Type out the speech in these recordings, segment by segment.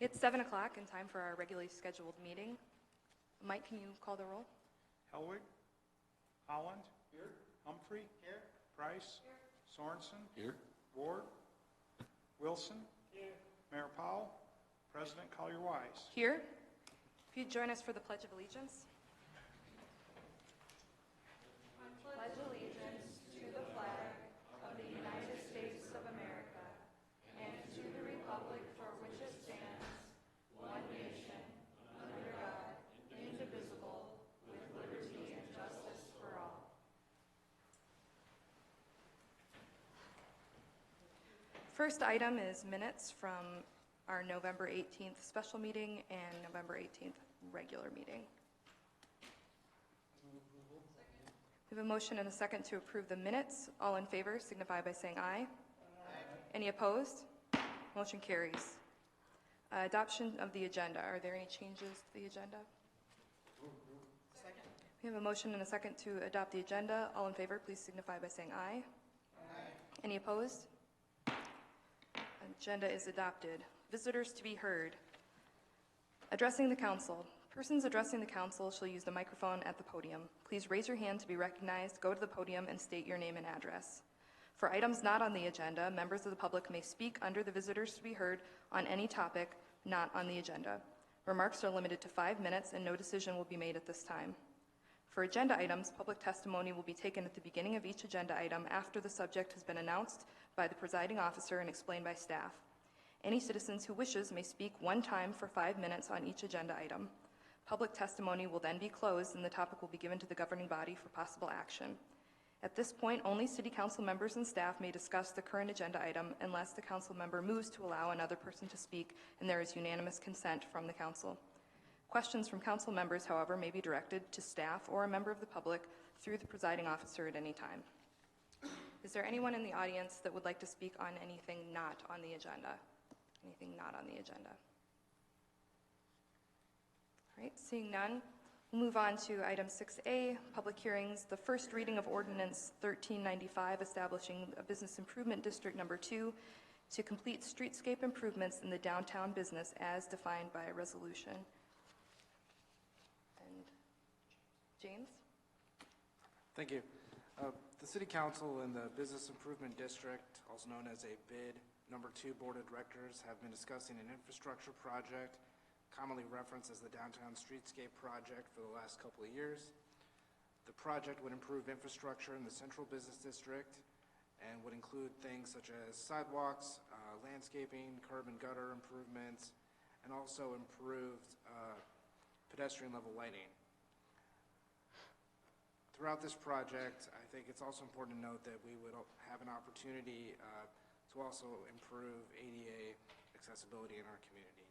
It's 7 o'clock and time for our regularly scheduled meeting. Mike, can you call the roll? Helwig? Holland? Here. Humphrey? Here. Price? Here. Sorensen? Here. Ward? Wilson? Here. Mayor Powell? President Collier-Wise? Here. If you'd join us for the Pledge of Allegiance. I pledge allegiance to the flag of the United States of America and to the republic for which it stands, one nation, under God, indivisible, with liberty and justice for all. First item is minutes from our November 18th special meeting and November 18th regular meeting. We have a motion and a second to approve the minutes. All in favor signify by saying aye. Aye. Any opposed? Motion carries. Adoption of the agenda. Are there any changes to the agenda? Second. We have a motion and a second to adopt the agenda. All in favor, please signify by saying aye. Aye. Any opposed? Agenda is adopted. Visitors to be heard. Addressing the council. Persons addressing the council shall use the microphone at the podium. Please raise your hand to be recognized, go to the podium, and state your name and address. For items not on the agenda, members of the public may speak under the visitors to be heard on any topic not on the agenda. Remarks are limited to 5 minutes and no decision will be made at this time. For agenda items, public testimony will be taken at the beginning of each agenda item after the subject has been announced by the presiding officer and explained by staff. Any citizens who wishes may speak one time for 5 minutes on each agenda item. Public testimony will then be closed and the topic will be given to the governing body for possible action. At this point, only City Council members and staff may discuss the current agenda item unless the council member moves to allow another person to speak and there is unanimous consent from the council. Questions from council members, however, may be directed to staff or a member of the public through the presiding officer at any time. Is there anyone in the audience that would like to speak on anything not on the agenda? Anything not on the agenda? All right, seeing none, we'll move on to item 6A, public hearings, the first reading of ordinance 1395 establishing a business improvement district number 2 to complete streetscape improvements in the downtown business as defined by a resolution. And James? Thank you. The City Council and the Business Improvement District, also known as a BID, number 2 Board of Directors, have been discussing an infrastructure project commonly referenced as the Downtown Streetscape Project for the last couple of years. The project would improve infrastructure in the Central Business District and would include things such as sidewalks, landscaping, curb and gutter improvements, and also improved pedestrian level lighting. Throughout this project, I think it's also important to note that we would have an opportunity to also improve ADA accessibility in our community.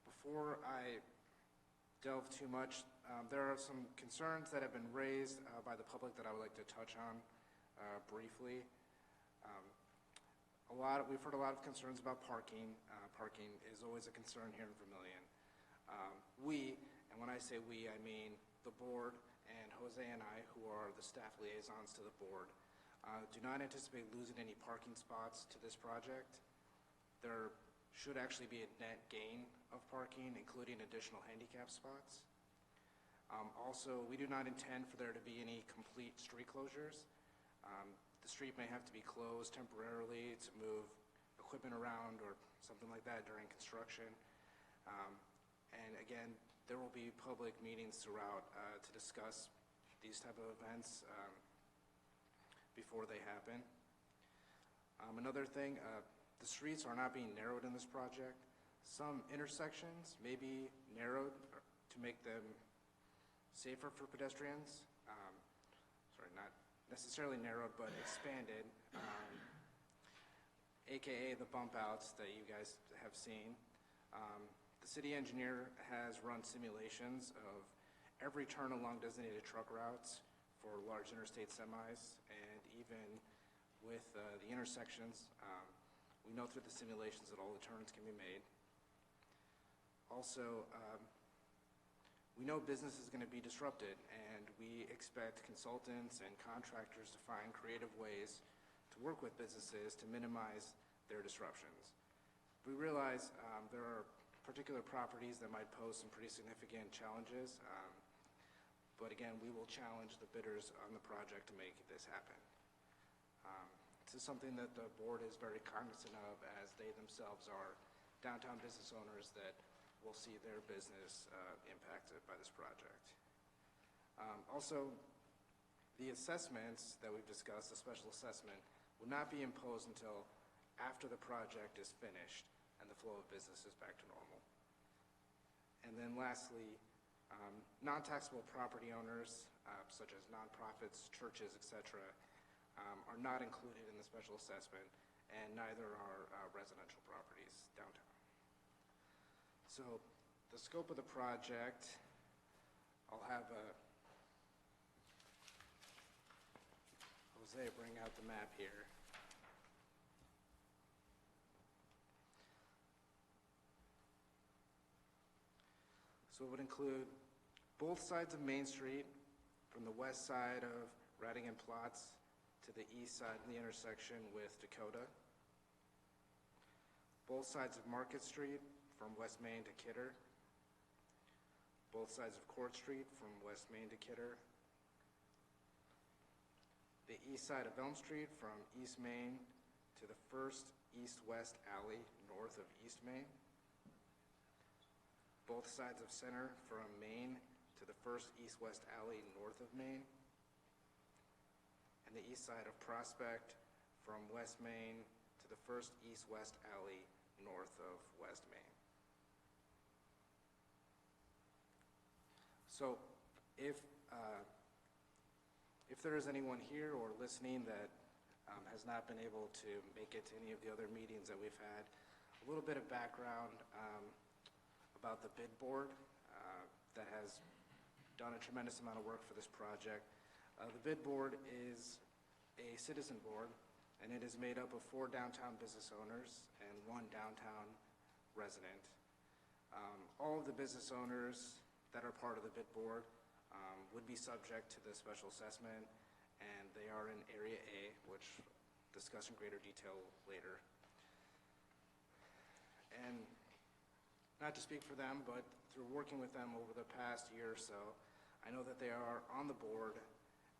Before I delve too much, there are some concerns that have been raised by the public that I would like to touch on briefly. We've heard a lot of concerns about parking. Parking is always a concern here in Vermillion. And when I say we, I mean the board and Jose and I, who are the staff liaisons to the board, do not anticipate losing any parking spots to this project. There should actually be a net gain of parking, including additional handicap spots. Also, we do not intend for there to be any complete street closures. The street may have to be closed temporarily to move equipment around or something like that during construction. And again, there will be public meetings throughout to discuss these type of events before they happen. Another thing, the streets are not being narrowed in this project. Some intersections may be narrowed to make them safer for pedestrians. Sorry, not necessarily narrowed, but expanded, AKA the bump outs that you guys have seen. The city engineer has run simulations of every turn along designated truck routes for large interstate semis, and even with the intersections, we know through the simulations that all the turns can be made. Also, we know business is going to be disrupted, and we expect consultants and contractors to find creative ways to work with businesses to minimize their disruptions. We realize there are particular properties that might pose some pretty significant challenges, but again, we will challenge the bidders on the project to make this happen. This is something that the board is very cognizant of, as they themselves are downtown business owners that will see their business impacted by this project. Also, the assessments that we've discussed, the special assessment, will not be imposed until after the project is finished and the flow of business is back to normal. And then lastly, non-taxable property owners, such as nonprofits, churches, etc., are not included in the special assessment, and neither are residential properties downtown. So the scope of the project, I'll have Jose bring out the map here. So it would include both sides of Main Street, from the west side of Reading and Platts to the east side of the intersection with Dakota. Both sides of Market Street from West Main to Kidder. Both sides of Court Street from West Main to Kidder. The east side of Elm Street from East Main to the first east-west alley north of East Main. Both sides of Center from Main to the first east-west alley north of Main. And the east side of Prospect from West Main to the first east-west alley north of West Main. So if there is anyone here or listening that has not been able to make it to any of the other meetings that we've had, a little bit of background about the bid board that has done a tremendous amount of work for this project. The bid board is a citizen board, and it is made up of 4 downtown business owners and 1 downtown resident. All of the business owners that are part of the bid board would be subject to the special assessment, and they are in Area A, which we'll discuss in greater detail later. And not to speak for them, but through working with them over the past year or so, I know that they are on the board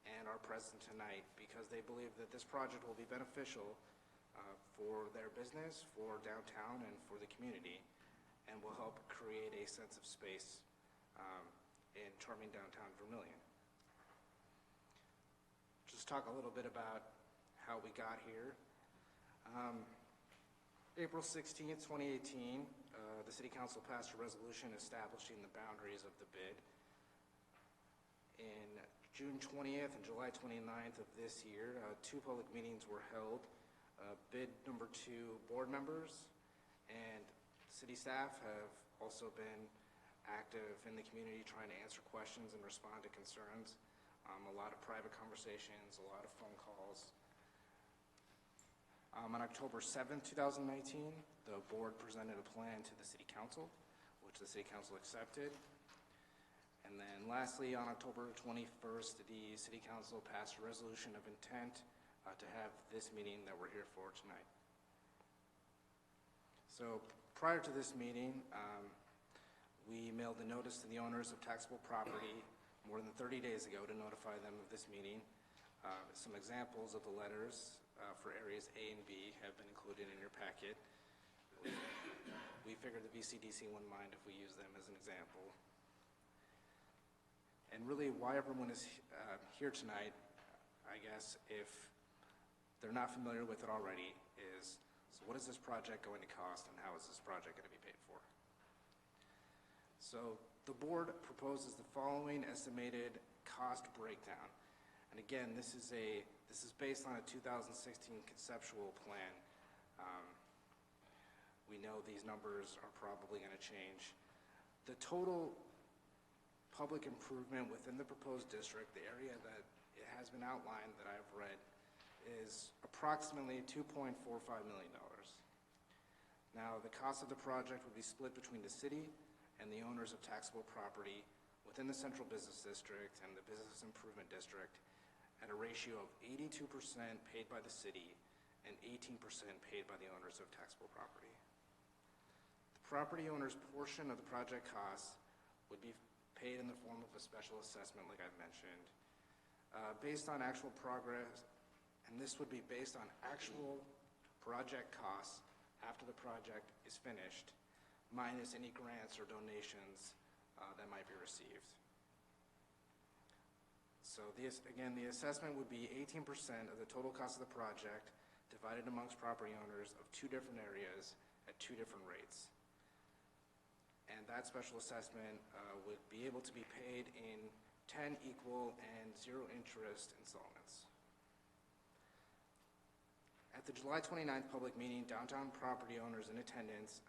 and are present tonight because they believe that this project will be beneficial for their business, for downtown, and for the community, and will help create a sense of space in charming downtown Vermillion. Just talk a little bit about how we got here. April 16th, 2018, the City Council passed a resolution establishing the boundaries of the bid. In June 20th and July 29th of this year, 2 public meetings were held. Bid number 2 board members and city staff have also been active in the community trying to answer questions and respond to concerns. A lot of private conversations, a lot of phone calls. On October 7th, 2019, the board presented a plan to the City Council, which the City Council accepted. And then lastly, on October 21st, the City Council passed a resolution of intent to have this meeting that we're here for tonight. So prior to this meeting, we mailed a notice to the owners of taxable property more than 30 days ago to notify them of this meeting. Some examples of the letters for areas A and B have been included in your packet. We figured the VCDC wouldn't mind if we use them as an example. And really why everyone is here tonight, I guess, if they're not familiar with it already, is so what is this project going to cost and how is this project going to be paid for? So the board proposes the following estimated cost breakdown. And again, this is based on a 2016 conceptual plan. We know these numbers are probably going to change. The total public improvement within the proposed district, the area that it has been outlined that I've read, is approximately $2.45 million. Now, the cost of the project would be split between the city and the owners of taxable property within the central business district and the business improvement district at a ratio of 82% paid by the city and 18% paid by the owners of taxable property. property owner's portion of the project costs would be paid in the form of a special assessment, like I've mentioned, based on actual progress, and this would be based on actual project costs after the project is finished, minus any grants or donations that might be received. So again, the assessment would be 18% of the total cost of the project divided amongst property owners of two different areas at two different rates. And that special assessment would be able to be paid in 10 equal and zero interest installments. At the July 29th public meeting, downtown property owners in attendance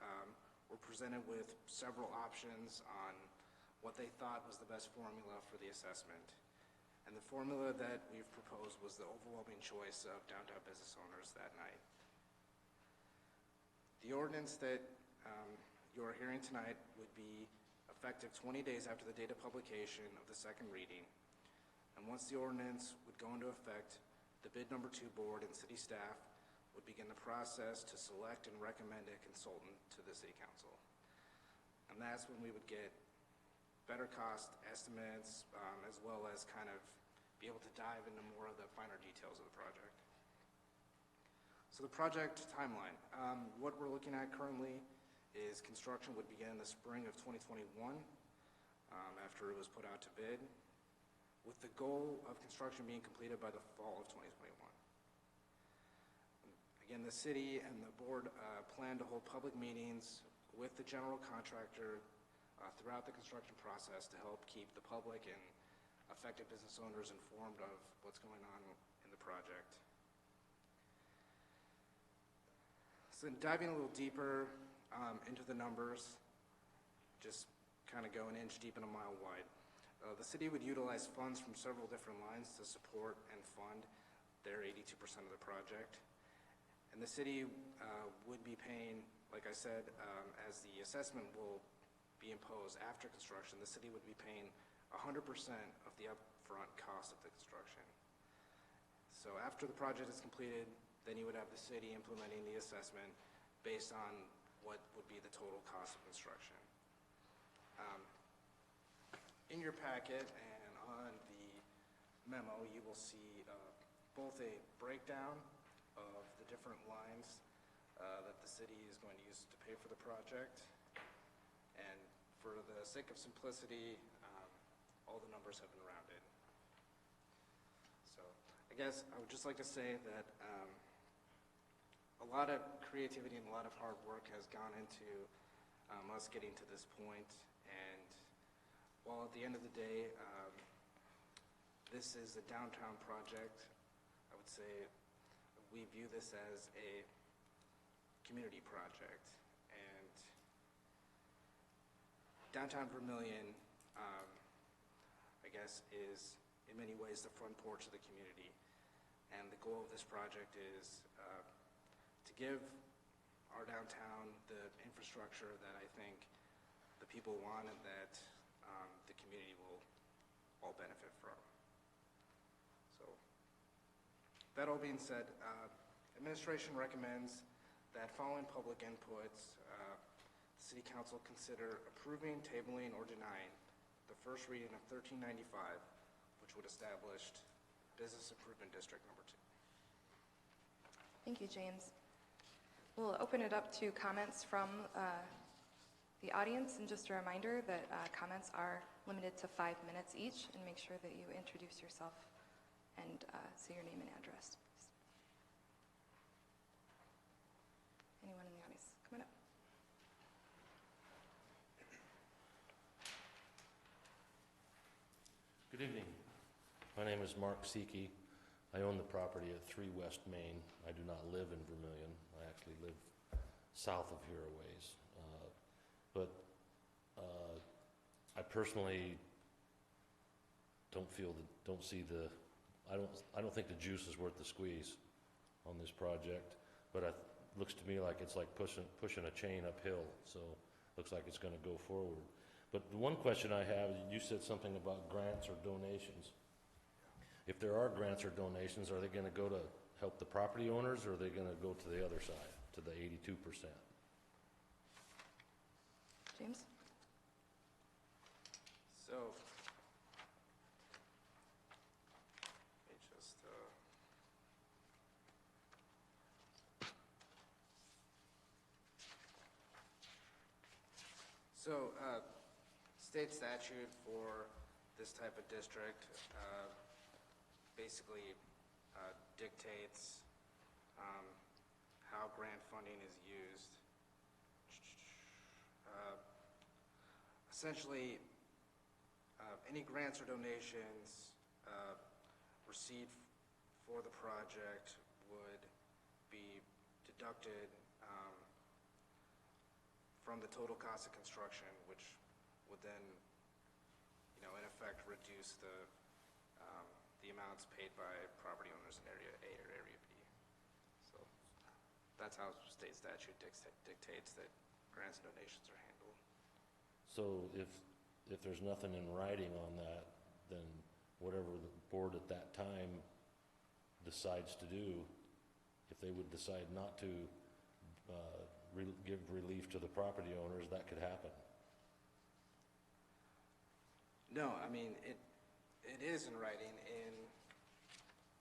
were presented with several options on what they thought was the best formula for the assessment. And the formula that we've proposed was the overwhelming choice of downtown business owners that night. The ordinance that you are hearing tonight would be effective 20 days after the date of publication of the second reading. And once the ordinance would go into effect, the bid number 2 board and city staff would begin the process to select and recommend a consultant to the city council. And that's when we would get better cost estimates, as well as kind of be able to dive into more of the finer details of the project. So the project timeline, what we're looking at currently is construction would begin in the spring of 2021 after it was put out to bid, with the goal of construction being completed by the fall of 2021. Again, the city and the board plan to hold public meetings with the general contractor throughout the construction process to help keep the public and affected business owners informed of what's going on in the project. So diving a little deeper into the numbers, just kind of go an inch deep and a mile wide. The city would utilize funds from several different lines to support and fund their 82% of the project. And the city would be paying, like I said, as the assessment will be imposed after construction, the city would be paying 100% of the upfront cost of the construction. So after the project is completed, then you would have the city implementing the assessment based on what would be the total cost of construction. In your packet and on the memo, you will see both a breakdown of the different lines that the city is going to use to pay for the project. And for the sake of simplicity, all the numbers have been rounded. So I guess I would just like to say that a lot of creativity and a lot of hard work has gone into us getting to this point. And while at the end of the day, this is a downtown project, I would say we view this as a community project. And downtown Vermillion, I guess, is in many ways the front porch of the community. And the goal of this project is to give our downtown the infrastructure that I think the people want and that the community will all benefit from. So, that all being said, administration recommends that following public inputs, the City Council consider approving, tabling, or denying the first reading of 1395, which would establish Business Improvement District number 2. Thank you, James. We'll open it up to comments from the audience, and just a reminder that comments are limited to 5 minutes each, and make sure that you introduce yourself and say your name and address. Anyone in the audience? Come on up. Good evening. My name is Mark Seeke. I own the property at 3 West Main. I do not live in Vermillion. I actually live south of here a ways. But I personally don't think the juice is worth the squeeze on this project. But it looks to me like it's like pushing a chain uphill. So looks like it's going to go forward. But the one question I have, you said something about grants or donations. If there are grants or donations, are they going to go to help the property owners, or are they going to go to the other side, to the 82%? James? So, let me just, state statute for this type of district basically dictates how grant funding is used. Essentially, any grants or donations received for the project would be deducted from the total cost of construction, which would then, in effect, reduce the amounts paid by property owners in Area A or Area B. So that's how state statute dictates that grants and donations are handled. So if there's nothing in writing on that, then whatever the board at that time decides to do, if they would decide not to give relief to the property owners, that could happen. No, I mean, it is in writing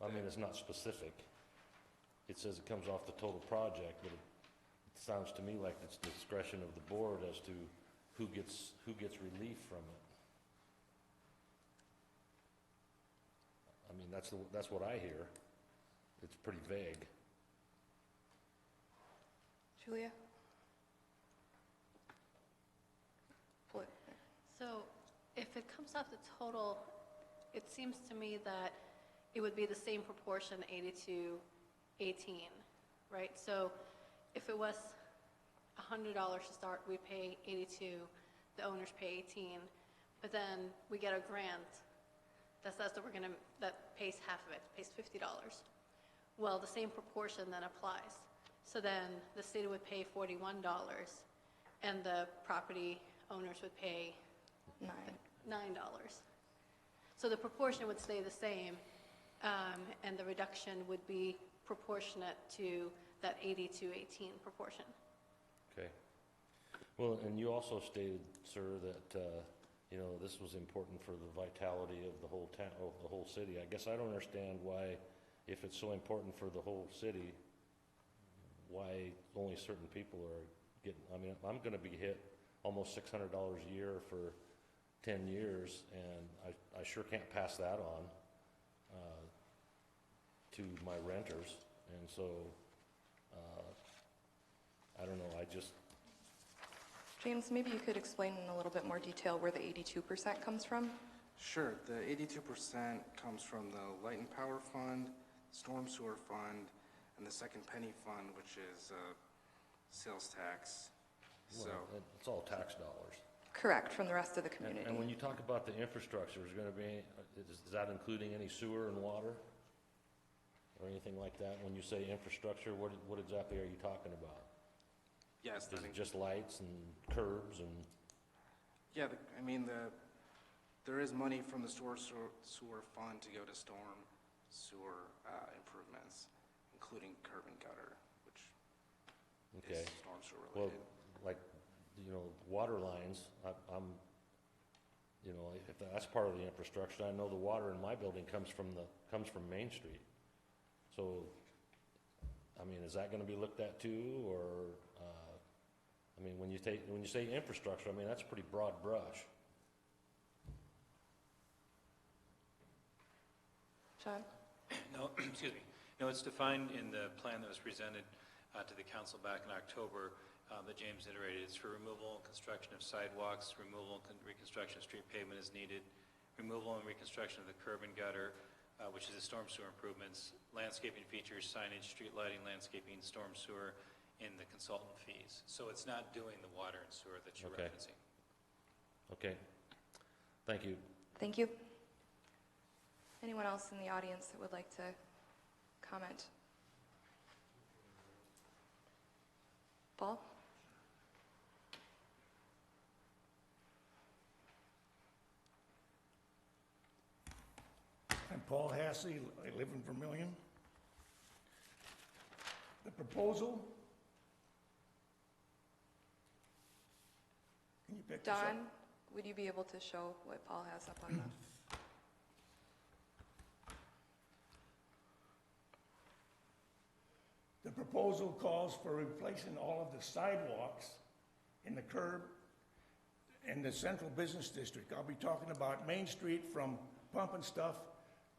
I mean, it's not specific. It says it comes off the total project, but it sounds to me like it's discretion of the board as to who gets relief from it. I mean, that's what I hear. It's pretty vague. Julia? Pull it. So if it comes off the total, it seems to me that it would be the same proportion, 80-18, right? So if it was $100 to start, we pay 82, the owners pay 18, but then we get a grant that says that that pays half of it, pays $50. Well, the same proportion then applies. So then the city would pay $41 and the property owners would pay $9. So the proportion would stay the same, and the reduction would be proportionate to that 80-18 proportion. Okay. Well, and you also stated, sir, that this was important for the vitality of the whole town, of the whole city. I guess I don't understand why, if it's so important for the whole city, why only certain people are getting. I mean, I'm going to be hit almost $600 a year for 10 years, and I sure can't pass that on to my renters. And so, I don't know, James, maybe you could explain in a little bit more detail where the 82% comes from? Sure. The 82% comes from the Light and Power Fund, Storm Sewer Fund, and the Second Penny Fund, which is sales tax. well, it's all tax dollars. Correct, from the rest of the community. And when you talk about the infrastructure, is that including any sewer and water? Or anything like that? When you say infrastructure, what exactly are you talking about? Yes. Is it just lights and curbs and? Yeah, there is money from the sewer fund to go to storm sewer improvements, including curb and gutter, which is storm sewer related. Well, like, water lines, if that's part of the infrastructure, I know the water in my building comes from Main Street. So, I mean, is that going to be looked at too, or, I mean, when you say infrastructure, I mean, that's a pretty broad brush. John? No, excuse me. No, it's defined in the plan that was presented to the council back in October that James iterated. It's for removal and construction of sidewalks, removal and reconstruction of street pavement as needed, removal and reconstruction of the curb and gutter, which is the storm sewer improvements, landscaping features, signage, street lighting, landscaping, storm sewer, in the consultant fees. So it's not doing the water and sewer that you're referencing. Okay. Thank you. Thank you. Anyone else in the audience that would like to comment? Paul? I'm Paul Hassey. I live in Vermillion. The proposal Can you pick this up? Don, would you be able to show what Paul has up on the? The proposal calls for replacing all of the sidewalks in the curb in the central business district. I'll be talking about Main Street from Pump and Stuff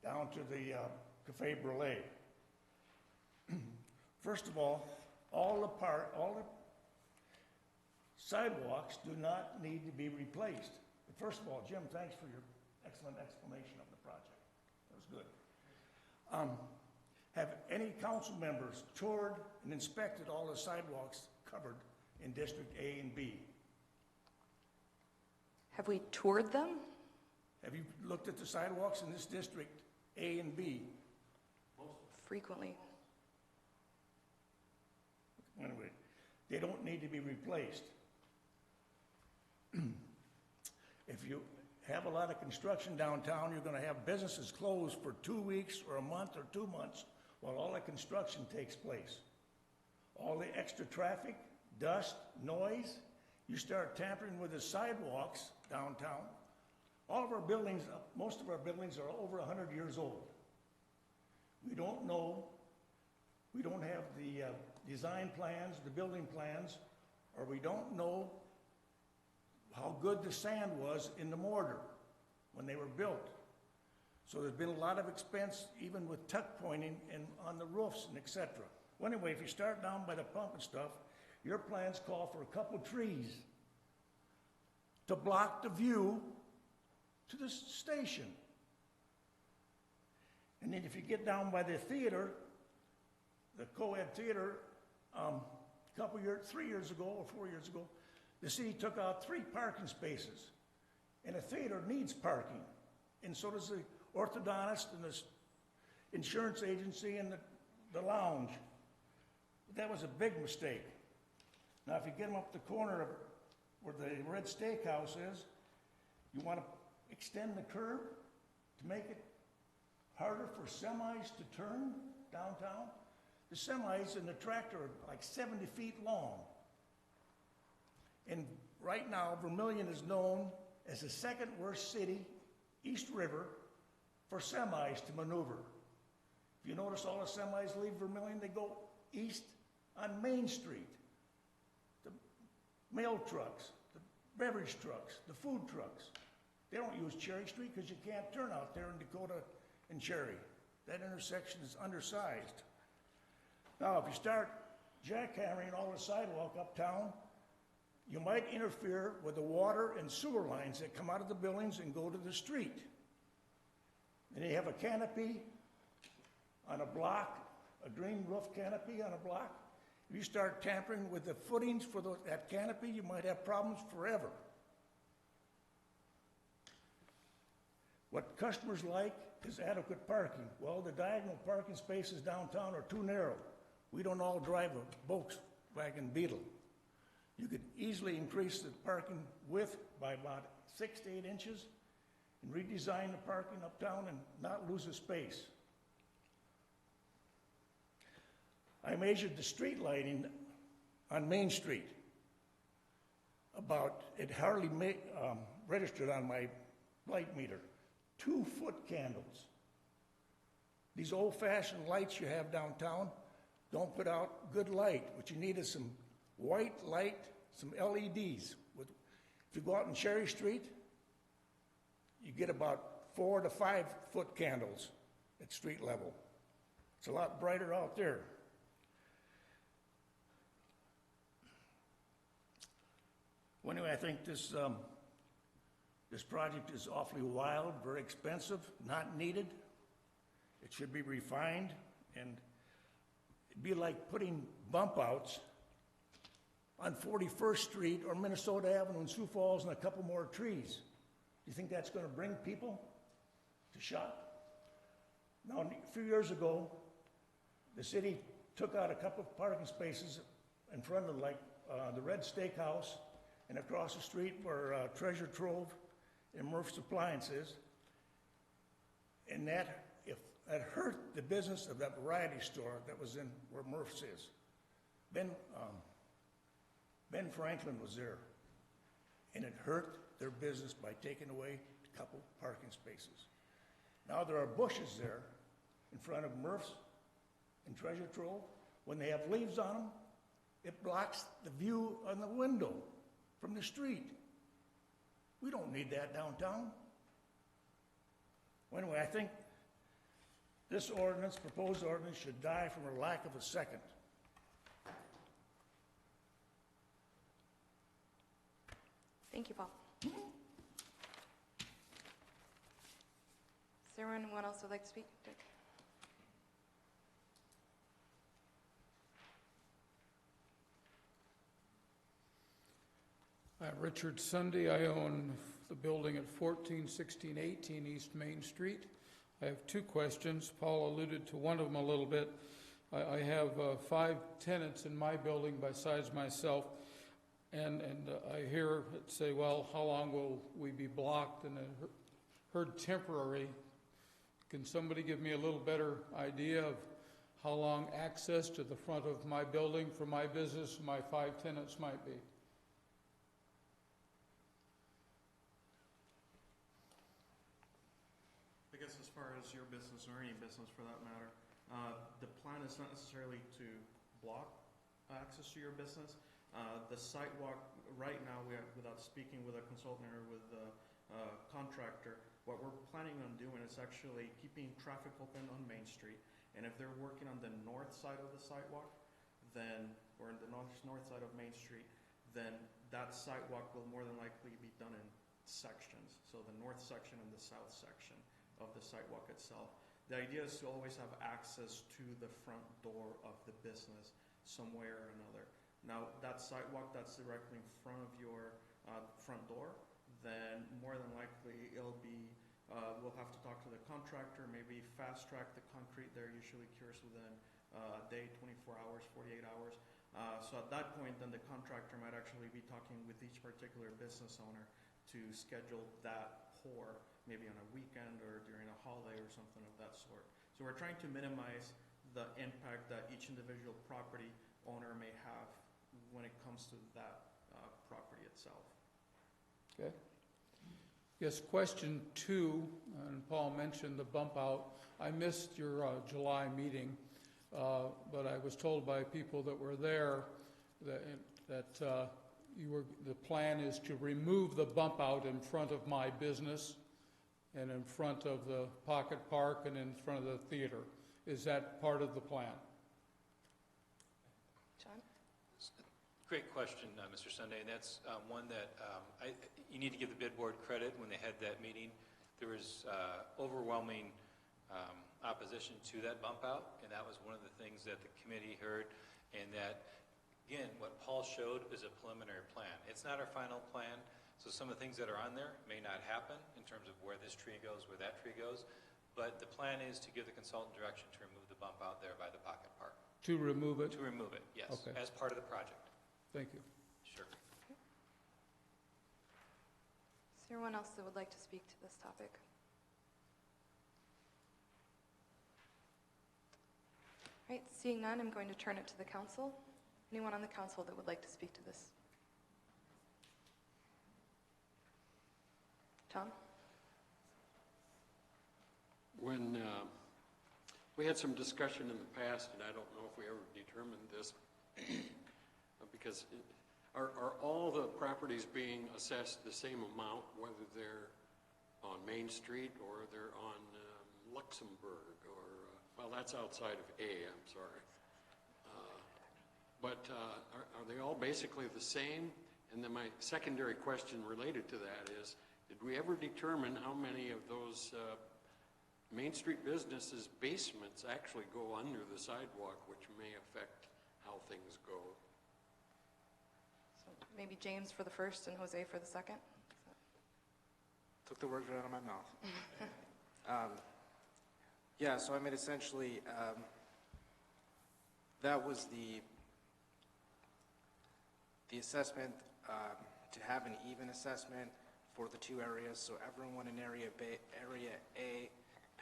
down to the Cafe Brulee. First of all the sidewalks do not need to be replaced. But first of all, Jim, thanks for your excellent explanation of the project. That was good. Have any council members toured and inspected all the sidewalks covered in District A and B? Have we toured them? Have you looked at the sidewalks in this District A and B? Frequently. Anyway, they don't need to be replaced. If you have a lot of construction downtown, you're going to have businesses closed for 2 weeks or a month or 2 months while all the construction takes place. All the extra traffic, dust, noise, you start tampering with the sidewalks downtown. All of our buildings, most of our buildings are over 100 years old. We don't know, we don't have the design plans, the building plans, or we don't know how good the sand was in the mortar when they were built. So there's been a lot of expense, even with tuck pointing and on the roofs and et cetera. Well, anyway, if you start down by the pump and stuff, your plans call for a couple trees to block the view to the station. And then if you get down by the theater, the co-ed theater, 3 years ago or 4 years ago, the city took out 3 parking spaces. And a theater needs parking. And so does the orthodontist and the insurance agency and the lounge. But that was a big mistake. Now, if you get them up the corner of where the Red Steakhouse is, you want to extend the curb to make it harder for semis to turn downtown. The semis and the tractor are like 70 feet long. And right now, Vermillion is known as the second worst city, East River, for semis to maneuver. If you notice, all the semis leave Vermillion, they go east on Main Street. The mail trucks, the beverage trucks, the food trucks. They don't use Cherry Street because you can't turn out there in Dakota and Cherry. That intersection is undersized. Now, if you start jackhammering all the sidewalk uptown, you might interfere with the water and sewer lines that come out of the buildings and go to the street. And you have a canopy on a block, a green roof canopy on a block. If you start tampering with the footings for that canopy, you might have problems forever. What customers like is adequate parking. Well, the diagonal parking spaces downtown are too narrow. We don't all drive a Volkswagen Beetle. You could easily increase the parking width by about 6 to 8 inches and redesign the parking uptown and not lose the space. I measured the street lighting on Main Street. It hardly registered on my light meter. 2-foot candles. These old-fashioned lights you have downtown don't put out good light. What you need is some white light, some LEDs. If you go out on Cherry Street, you get about 4 to 5 foot candles at street level. It's a lot brighter out there. Well, anyway, I think this project is awfully wild, very expensive, not needed. It should be refined, and it'd be like putting bump outs on 41st Street or Minnesota Avenue in Sioux Falls and a couple more trees. Do you think that's going to bring people to shop? Now, a few years ago, the city took out a couple of parking spaces in front of the Red Steakhouse and across the street where Treasure Trove and Murph's Appliances, and that hurt the business of that variety store that was in where Murph's is. Ben Franklin was there, and it hurt their business by taking away a couple parking spaces. Now there are bushes there in front of Murph's and Treasure Trove. When they have leaves on them, it blocks the view on the window from the street. We don't need that downtown. Well, anyway, I think this ordinance, proposed ordinance, should die from a lack of a second. Thank you, Paul. Is there anyone else who would like to speak? Dick? Richard Sunday. I own the building at 141618 East Main Street. I have two questions. Paul alluded to one of them a little bit. I have 5 tenants in my building besides myself, and I hear it say, well, how long will we be blocked? And I heard temporary. Can somebody give me a little better idea of how long access to the front of my building for my business, my 5 tenants might be? I guess as far as your business or any business for that matter, the plan is not necessarily to block access to your business. The sidewalk, right now, without speaking with a consultant or with a contractor, what we're planning on doing is actually keeping traffic open on Main Street. And if they're working on the north side of the sidewalk, then, or the north side of Main Street, then that sidewalk will more than likely be done in sections. So the north section and the south section of the sidewalk itself. The idea is to always have access to the front door of the business some way or another. Now, that sidewalk that's directly in front of your front door, then more than likely it'll be, we'll have to talk to the contractor, maybe fast track the concrete there, usually cures within a day, 24 hours, 48 hours. So at that point, then the contractor might actually be talking with each particular business owner to schedule that pour, maybe on a weekend or during a holiday or something of that sort. So we're trying to minimize the impact that each individual property owner may have when it comes to that property itself. Okay. Yes, question 2, and Paul mentioned the bump out. I missed your July meeting, but I was told by people that were there that the plan is to remove the bump out in front of my business and in front of the Pocket Park and in front of the theater. Is that part of the plan? John? Great question, Mr. Sunday, and that's one that you need to give the bid board credit. When they had that meeting, there was overwhelming opposition to that bump out, and that was one of the things that the committee heard, and that, again, what Paul showed is a preliminary plan. It's not our final plan, so some of the things that are on there may not happen in terms of where this tree goes, where that tree goes, but the plan is to give the consultant direction to remove the bump out there by the Pocket Park. To remove it? To remove it, yes, Okay. as part of the project. Thank you. Sure. Is there anyone else that would like to speak to this topic? All right, seeing none, I'm going to turn it to the council. Anyone on the council that would like to speak to this? Tom? When we had some discussion in the past, and I don't know if we ever determined this, because are all the properties being assessed the same amount, whether they're on Main Street or they're on Luxembourg, or, well, that's outside of A, I'm sorry. But are they all basically the same? And then my secondary question related to that is, did we ever determine how many of those Main Street businesses' basements actually go under the sidewalk, which may affect how things go? So maybe James for the first and Jose for the second? Took the words right out of my mouth. Yeah, so I mean, essentially, that was the assessment, to have an even assessment for the two areas, so everyone in area A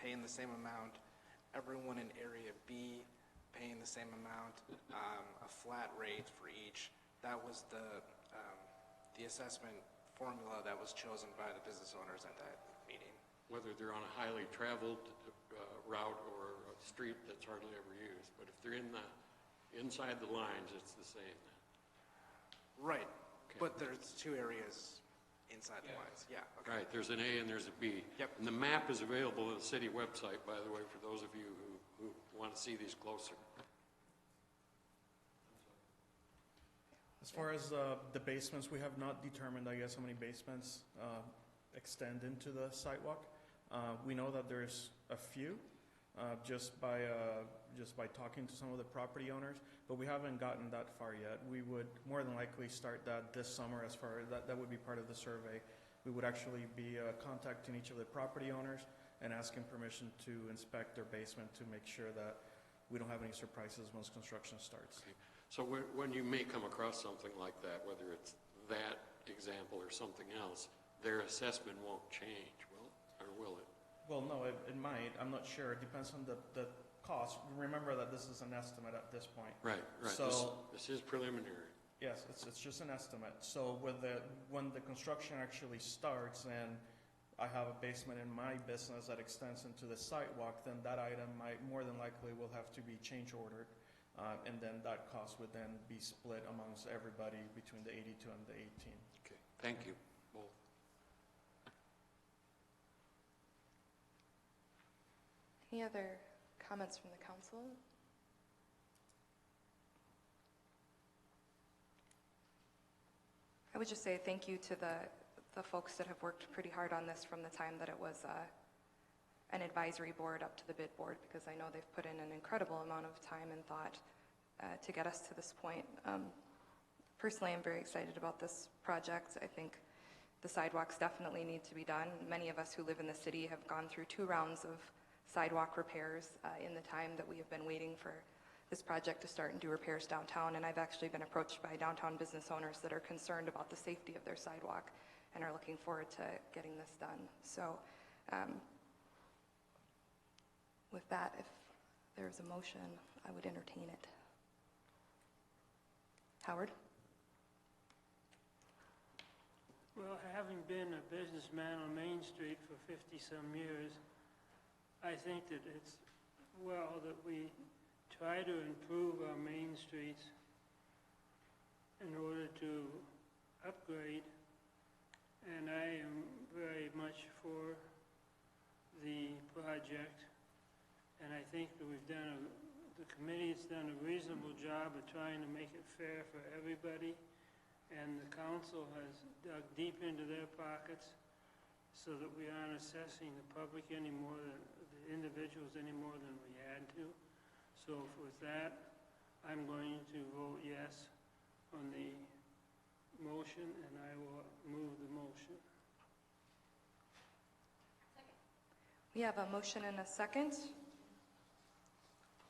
paying the same amount, everyone in area B paying the same amount, a flat rate for each. That was the assessment formula that was chosen by the business owners at that meeting. Whether they're on a highly traveled route or a street that's hardly ever used. But if they're inside the lines, it's the same. Right, Okay. but there's two areas inside the lines, yeah. Okay. Right, there's an A and there's a B. Yep. And the map is available on the city website, by the way, for those of you who want to see these closer. As far as the basements, we have not determined, I guess, how many basements extend into the sidewalk. We know that there's a few, just by talking to some of the property owners, but we haven't gotten that far yet. We would more than likely start that this summer. As far as that would be part of the survey. We would actually be contacting each of the property owners and asking permission to inspect their basement to make sure that we don't have any surprises once construction starts. Okay. So when you may come across something like that, whether it's that example or something else, their assessment won't change, will it? Or will it? Well, no, it might. I'm not sure. It depends on the cost. Remember that this is an estimate at this point. Right. So this is preliminary. yes, it's just an estimate. So when the construction actually starts and I have a basement in my business that extends into the sidewalk, then that item might more than likely will have to be change ordered. And then that cost would then be split amongst everybody between the 82 and the 18. Okay, thank you both. Any other comments from the council? I would just say thank you to the folks that have worked pretty hard on this from the time that it was an advisory board up to the bid board, because I know they've put in an incredible amount of time and thought to get us to this point. Personally, I'm very excited about this project. I think the sidewalks definitely need to be done. Many of us who live in the city have gone through 2 rounds of sidewalk repairs in the time that we have been waiting for this project to start and do repairs downtown. And I've actually been approached by downtown business owners that are concerned about the safety of their sidewalk and are looking forward to getting this done. So with that, if there's a motion, I would entertain it. Howard? Well, having been a businessman on Main Street for 50-some years, I think that it's well that we try to improve our main streets in order to upgrade, and I am very much for the project, and I think that the committee has done a reasonable job of trying to make it fair for everybody, and the council has dug deep into their pockets so that we aren't assessing the public any more than the individuals any more than we had to. So with that, I'm going to vote yes on the motion, and I will move the motion. We have a motion and a second.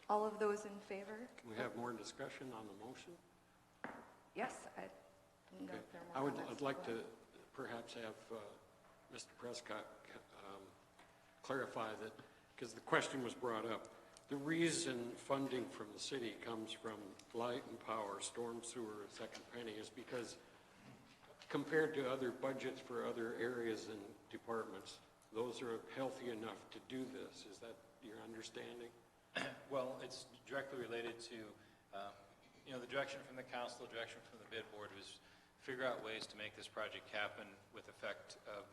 All of those in favor? Can we have more discussion on the motion? Yes. I didn't know if there were more comments. I'd like to perhaps have Mr. Prescott clarify that, because the question was brought up. The reason funding from the city comes from light and power, storm sewer, second penny, is because compared to other budgets for other areas and departments, those are healthy enough to do this. Is that your understanding? Well, it's directly related to, the direction from the council, the direction from the bid board was figure out ways to make this project happen with effect of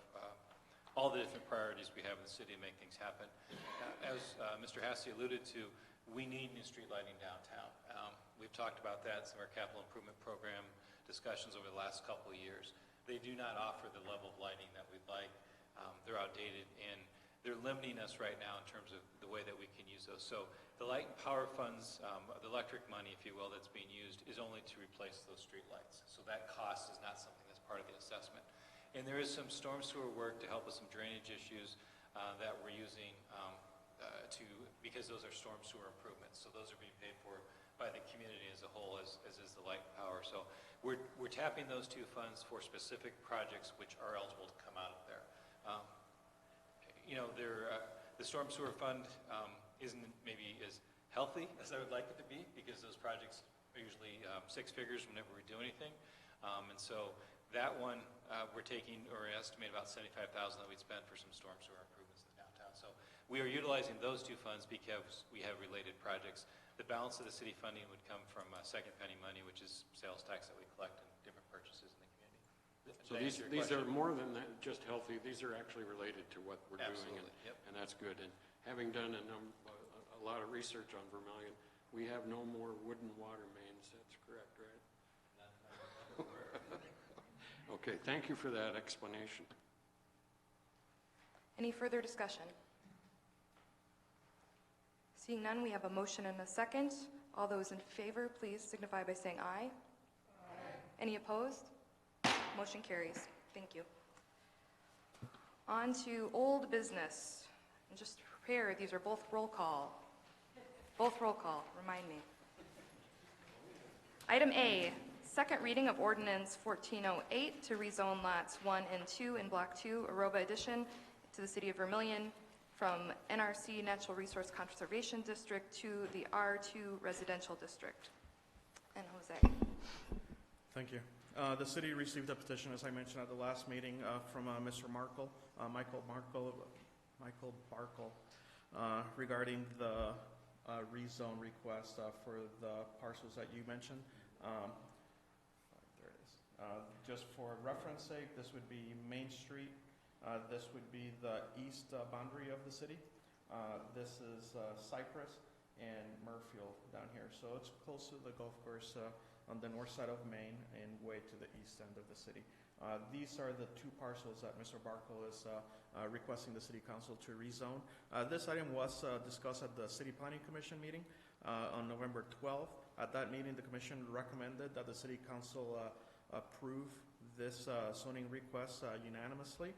all the different priorities we have in the city to make things happen. As Mr. Hassey alluded to, we need new street lighting downtown. We've talked about that in some of our capital improvement program discussions over the last couple of years. They do not offer the level of lighting that we'd like. They're outdated, and they're limiting us right now in terms of the way that we can use those. So the light and power funds, the electric money, if you will, that's being used is only to replace those street lights. So that cost is not something that's part of the assessment. And there is some storm sewer work to help with some drainage issues that we're using because those are storm sewer improvements. So those are being paid for by the community as a whole, as is the light and power. So we're tapping those 2 funds for specific projects which are eligible to come out of there. The storm sewer fund isn't maybe as healthy as I would like it to be, because those projects are usually 6 figures whenever we do anything. And so That one, we're taking, or estimate about $75,000 that we'd spend for some storm sewer improvements in the downtown. So we are utilizing those two funds because we have related projects. The balance of the city funding would come from second penny money, which is sales tax that we collect in different purchases in the community. So these are more than that, just healthy, these are actually related to what we're doing. Absolutely, yep. And that's good. And having done a lot of research on Vermillion, we have no more wooden water mains, that's correct, right? Okay, thank you for that explanation. Any further discussion? Seeing none, we have a motion and a second. All those in favor, please signify by saying aye. Aye. Any opposed? Motion carries. Thank you. On to old business. And just to prepare, these are both roll call. Both roll call, remind me. Item A, second reading of ordinance 1408 to rezone lots 1 and 2 in Block 2, Aroba Edition, to the City of Vermillion from NRC Natural Resource Conservation District to the R2 Residential District. And Jose. Thank you. The city received a petition, as I mentioned at the last meeting, from Mr. Michael Barkle, regarding the rezone request for the parcels that you mentioned. There it is. Just for reference sake, this would be Main Street. This would be the east boundary of the city. This is Cypress and Murfield down here. So it's close to the golf course on the north side of Main and way to the east end of the city. These are the two parcels that Mr. Barkle is requesting the City Council to rezone. This item was discussed at the City Planning Commission meeting on November 12th. At that meeting, the Commission recommended that the City Council approve this zoning request unanimously.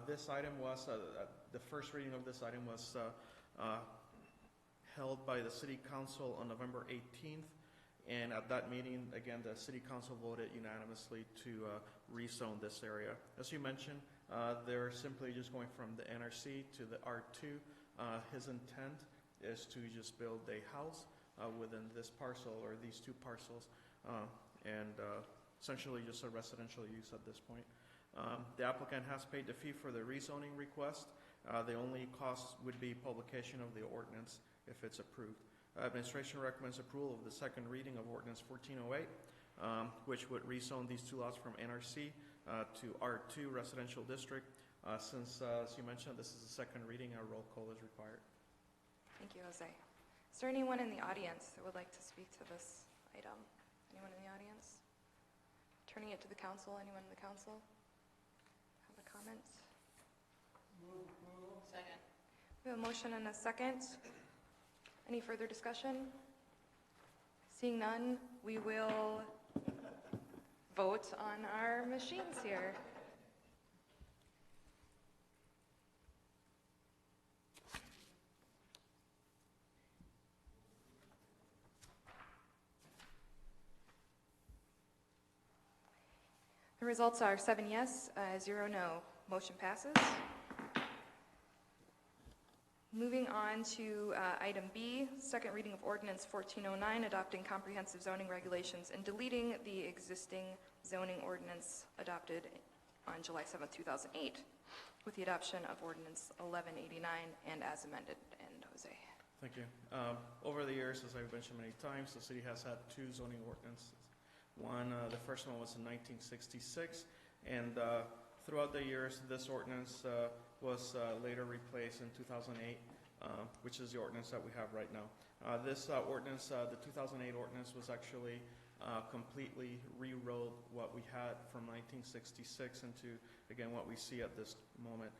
This item was, the first reading of this item was held by the City Council on November 18th. And at that meeting, again, the City Council voted unanimously to rezone this area. As you mentioned, they're simply just going from the NRC to the R2. His intent is to just build a house within this parcel or these two parcels, and essentially just a residential use at this point. The applicant has paid the fee for the rezoning request. The only cost would be publication of the ordinance if it's approved. Administration recommends approval of the second reading of Ordinance 1408, which would rezone these two lots from NRC to R2 Residential District. Since, as you mentioned, this is the second reading, a roll call is required. Thank you, Jose. Is there anyone in the audience that would like to speak to this item? Anyone in the audience? Turning it to the council. Anyone in the council have a comment? Second. We have a motion and a second. Any further discussion? Seeing none, we will vote on our machines here. The results are 7 yes, 0 no. Motion passes. Moving on to item B, second reading of ordinance 1409, adopting comprehensive zoning regulations and deleting the existing zoning ordinance adopted on July 7, 2008, with the adoption of ordinance 1189 and as amended. And Jose. Thank you. Over the years, as I've mentioned many times, the city has had two zoning ordinances. The first one was in 1966, and throughout the years, this ordinance was later replaced in 2008, which is the ordinance that we have right now. This ordinance, the 2008 ordinance, was actually completely rewrote what we had from 1966 into, again, what we see at this moment.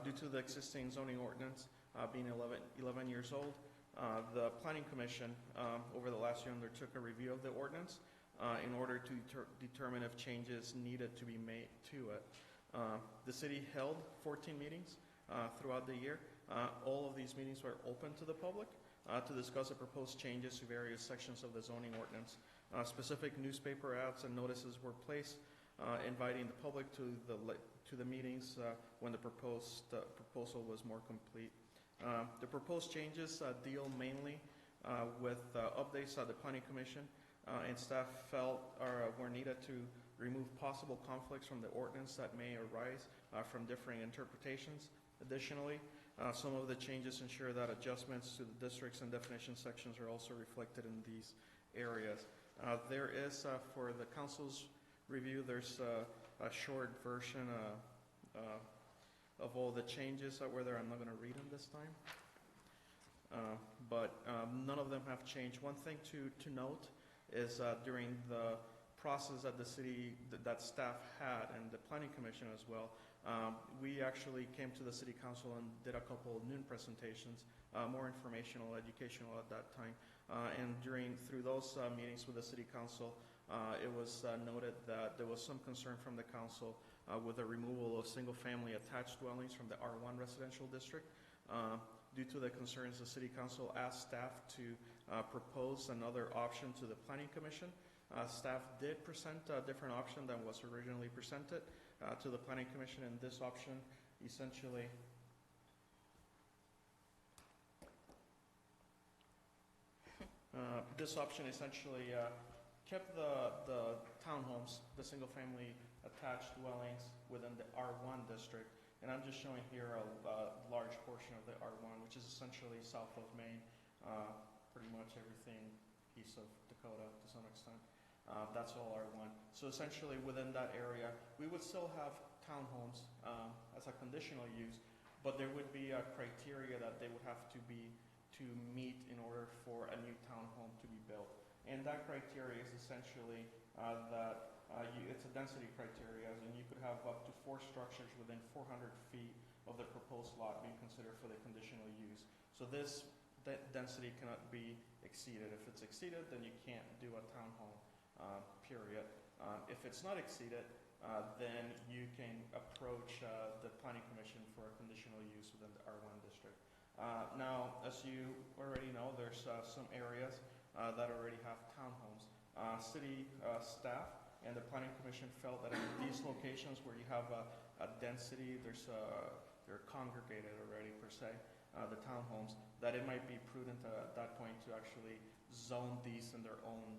Due to the existing zoning ordinance being 11 years old, the Planning Commission over the last year undertook a review of the ordinance in order to determine if changes needed to be made to it. The city held 14 meetings throughout the year. All of these meetings were open to the public to discuss the proposed changes to various sections of the zoning ordinance. Specific newspaper ads and notices were placed inviting the public to the meetings when the proposal was more complete. The proposed changes deal mainly with updates that the Planning Commission and staff felt were needed to remove possible conflicts from the ordinance that may arise from differing interpretations. Additionally, some of the changes ensure that adjustments to the districts and definition sections are also reflected in these areas. There is, for the council's review, there's a short version of all the changes that were there. I'm not going to read them this time. But none of them have changed. One thing to note is during the process that the city, that staff had, and the planning commission as well, we actually came to the city council and did a couple of noon presentations, more informational, educational at that time. And through those meetings with the city council, it was noted that there was some concern from the council with the removal of single-family attached dwellings from the R1 residential district. Due to the concerns, the city council asked staff to propose another option to the planning commission. Staff did present a different option than was originally presented to the planning commission, and this option essentially kept the townhomes, the single-family attached dwellings within the R1 district. And I'm just showing here a large portion of the R1, which is essentially south of Maine, pretty much everything east of Dakota to some extent. That's all R1. So essentially within that area, we would still have townhomes as a conditional use, but there would be a criteria that they would have to meet in order for a new townhome to be built. And that criteria is essentially it's a density criteria, and you could have up to 4 structures within 400 feet of the proposed lot being considered for the conditional use. So that density cannot be exceeded. If it's exceeded, then you can't do a townhome, period. If it's not exceeded, then you can approach the planning commission for a conditional use within the R1 district. Now, as you already know, there's some areas that already have townhomes. City staff and the planning commission felt that in these locations where you have a density, they're congregated already per se, the townhomes, that it might be prudent at that point to actually zone these in their own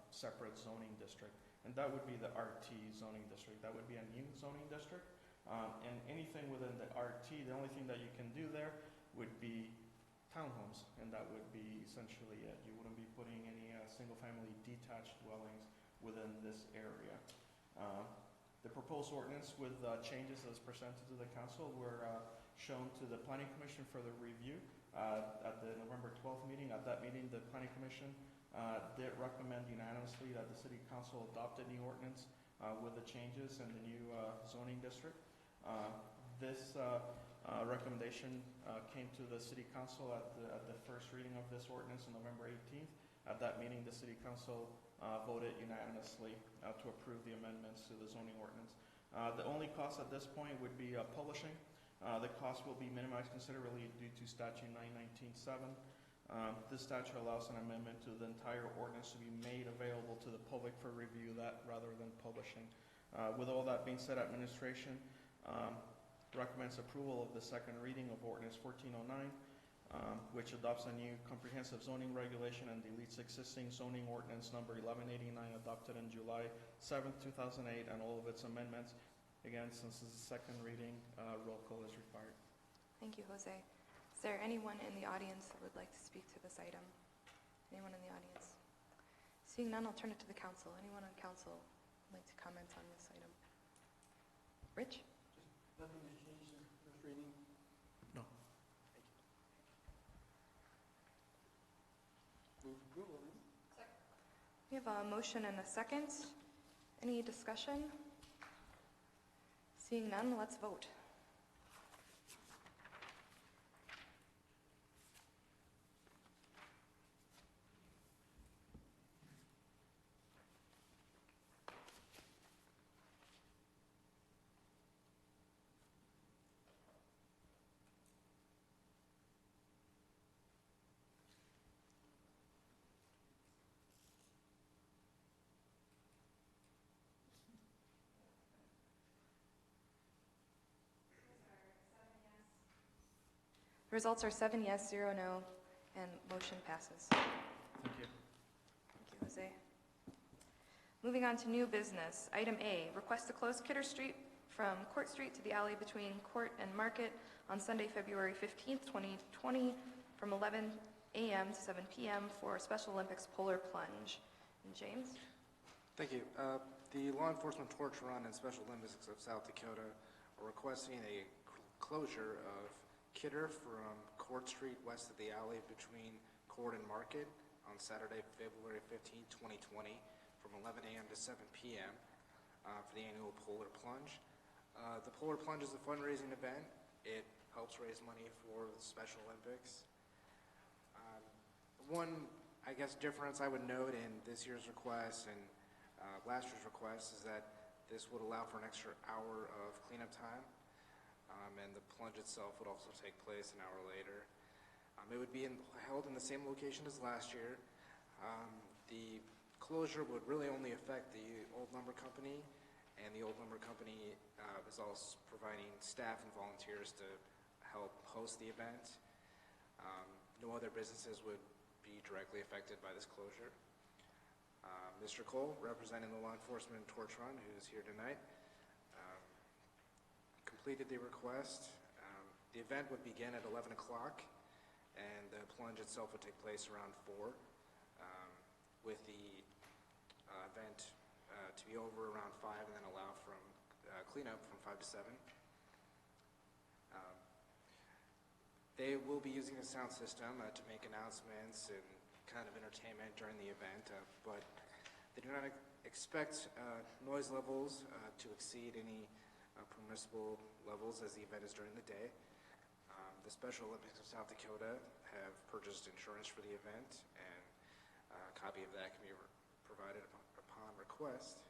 separate zoning district. And that would be the RT zoning district. That would be a new zoning district. And anything within the RT, the only thing that you can do there would be townhomes, and that would be essentially it. You wouldn't be putting any single-family detached dwellings within this area. The proposed ordinance with changes as presented to the council were shown to the planning commission for the review at the November 12th meeting. At that meeting, the planning commission did recommend unanimously that the city council adopt a new ordinance with the changes in the new zoning district. This recommendation came to the city council at the first reading of this ordinance on November 18th. At that meeting, the city council voted unanimously to approve the amendments to the zoning ordinance. The only cost at this point would be publishing. The cost will be minimized considerably due to statute 919.7. This statute allows an amendment to the entire ordinance to be made available to the public for review rather than publishing. With all that being said, administration recommends approval of the second reading of ordinance 1409. Which adopts a new comprehensive zoning regulation and deletes existing zoning ordinance number 1189 adopted in July 7th, 2008, and all of its amendments. Again, since this is the second reading, roll call is required. Thank you, Jose. Is there anyone in the audience that would like to speak to this item? Anyone in the audience? Seeing none, I'll turn it to the council. Anyone on council would like to comment on this item? Rich? Nothing to change in first reading? No. Move approval. We have a motion and a second. Any discussion? Seeing none, let's vote. The results are 7 yes, 0 no, and motion passes. Thank you. Thank you, Jose. Moving on to new business. Item A, request to close Kidder Street from Court Street to the alley between Court and Market on Sunday, February 15th, 2020, from 11 a.m. to 7 p.m. for a Special Olympics polar plunge. And James? Thank you. The Law Enforcement Torch Run and Special Olympics of South Dakota are requesting a closure of Kidder from Court Street west of the alley between Court and Market on Saturday, February 15, 2020, from 11 a.m. to 7 p.m. For the annual Polar Plunge. The Polar Plunge is a fundraising event. It helps raise money for the Special Olympics. One, I guess, difference I would note in this year's request and last year's request is that this would allow for an extra hour of cleanup time, and the plunge itself would also take place an hour later. It would be held in the same location as last year. The closure would really only affect the old lumber company, and the old lumber company is also providing staff and volunteers to help host the event. No other businesses would be directly affected by this closure. Mr. Cole, representing the Law Enforcement Torch Run, who is here tonight, completed the request. The event would begin at 11 o'clock, and the plunge itself would take place around 4, with the event to be over around 5 and then allow from cleanup from 5 to 7. They will be using a sound system to make announcements and kind of entertainment during the event, but they do not expect noise levels to exceed any permissible levels as the event is during the day. The Special Olympics of South Dakota have purchased insurance for the event, and a copy of that can be provided upon request.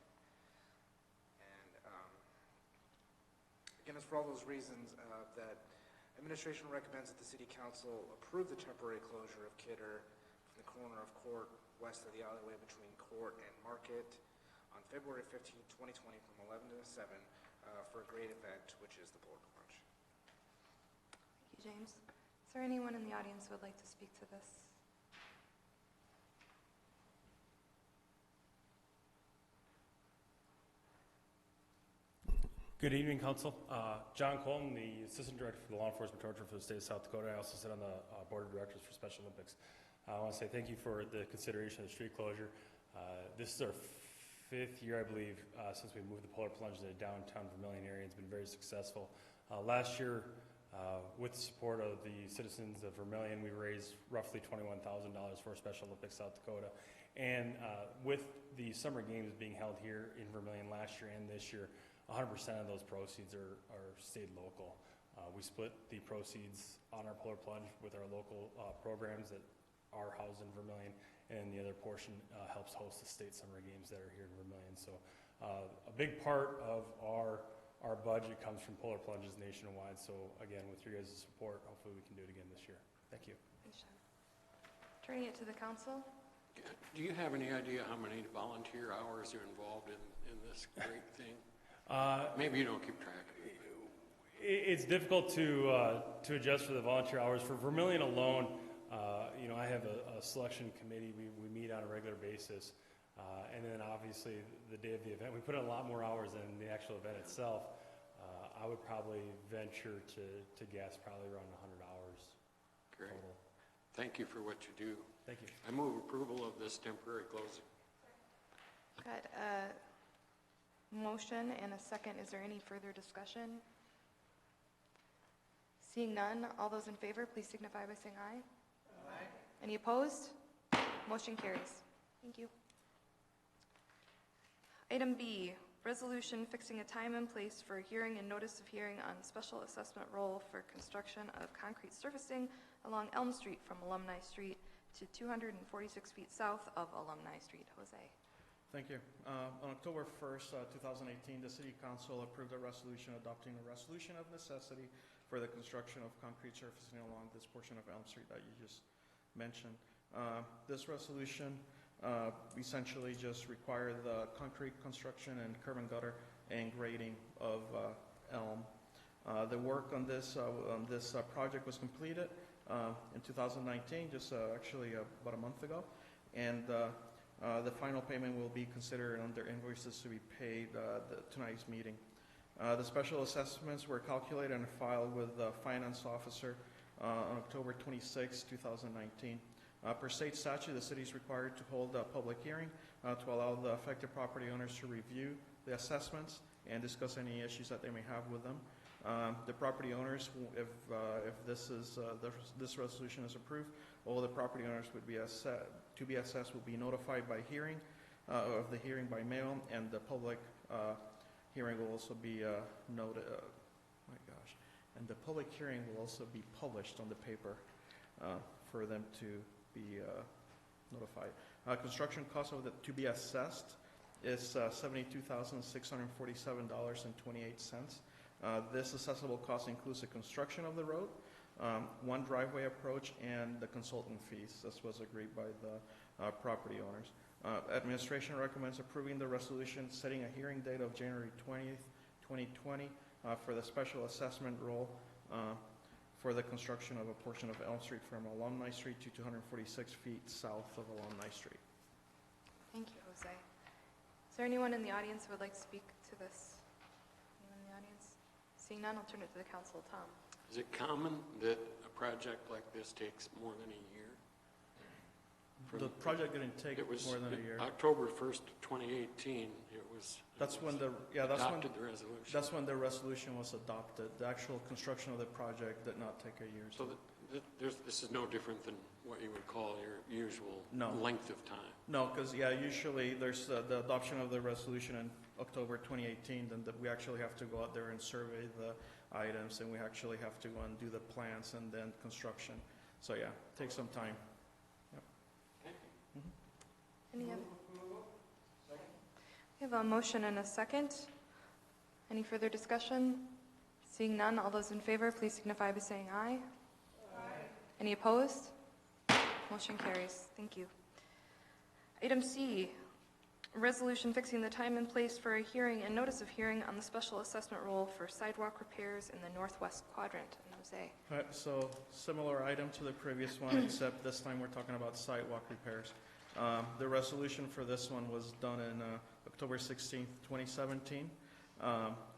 And again, it's for all those reasons that administration recommends that the City Council approve the temporary closure of Kidder from the corner of Court west of the alleyway between Court and Market on February 15, 2020 from 11 to 7 for a great event, which is the Polar Plunge. Thank you, James. Is there anyone in the audience who would like to speak to this? Good evening, Council. John Colton, the Assistant Director for the Law Enforcement Torture for the State of South Dakota. I also sit on the Board of Directors for Special Olympics. I want to say thank you for the consideration of the street closure. This is our 5th year, I believe, since we moved the Polar Plunge to the downtown Vermillion area. It's been very successful. Last year, with the support of the citizens of Vermillion, we raised roughly $21,000 for Special Olympics South Dakota. And with the summer games being held here in Vermillion last year and this year, 100% of those proceeds are stayed local. We split the proceeds on our Polar Plunge with our local programs that are housed in Vermillion, and the other portion helps host the state summer games that are here in Vermillion. So a big part of our budget comes from Polar Plunges nationwide. So again, with your guys' support, hopefully we can do it again this year. Thank you. Thanks, Sean. Turning it to the council. Do you have any idea how many volunteer hours are involved in this great thing? Maybe you don't keep track of it. It's difficult to adjust for the volunteer hours. For Vermillion alone, I have a selection committee. We meet on a regular basis. And then obviously the day of the event, we put in a lot more hours than the actual event itself. I would probably venture to guess probably around 100 hours Great. total. Thank you for what you do. Thank you. I move approval of this temporary closing. Got a motion and a second. Is there any further discussion? Seeing none, all those in favor, please signify by saying aye. Aye. Any opposed? Motion carries. Thank you. Item B, resolution fixing a time and place for a hearing and notice of hearing on special assessment roll for construction of concrete surfacing along Elm Street from Alumni Street to 246 feet south of Alumni Street. Jose. Thank you. On October 1st, 2018, the City Council approved a resolution adopting a resolution of necessity for the construction of concrete surfacing along this portion of Elm Street that you just mentioned. This resolution essentially just required the concrete construction and curb and gutter and grading of Elm. The work on this project was completed in 2019, just actually about a month ago, and The final payment will be considered under invoices to be paid tonight's meeting. The special assessments were calculated and filed with the finance officer on October 26, 2019. Per state statute, the city is required to hold a public hearing to allow the affected property owners to review the assessments and discuss any issues that they may have with them. The property owners, if this resolution is approved, all the property owners would be to be assessed will be notified by hearing of the hearing by mail, and the public hearing will also be and the public hearing will also be published on the paper for them to be notified. Construction cost of to be assessed is $72,647.28. This assessable cost includes the construction of the road, one driveway approach, and the consultant fees. This was agreed by the property owners. Administration recommends approving the resolution setting a hearing date of January 20th, 2020 for the special assessment roll for the construction of a portion of Elm Street from Alumni Street to 246 feet south of Alumni Street. Thank you, Jose. Is there anyone in the audience who would like to speak to this? Anyone in the audience? Seeing none, I'll turn it to the council. Tom. Is it common that a project like this takes more than a year? The project didn't take more than a year. October 1st, 2018, it was adopted the resolution. That's when the resolution was adopted. The actual construction of the project did not take a year. So this is no different than what you would call your usual length of time. No, because usually there's the adoption of the resolution in October 2018, then we actually have to go out there and survey the items, and we actually have to go and do the plans and then construction. So it takes some time. We have a motion and a second. Any further discussion? Seeing none, all those in favor, please signify by saying aye. Aye. Any opposed? Motion carries. Thank you. Item C, resolution fixing the time and place for a hearing and notice of hearing on the special assessment roll for sidewalk repairs in the northwest quadrant. And Jose. All right, so similar item to the previous one, except this time we're talking about sidewalk repairs. The resolution for this one was done in October 16th, 2017.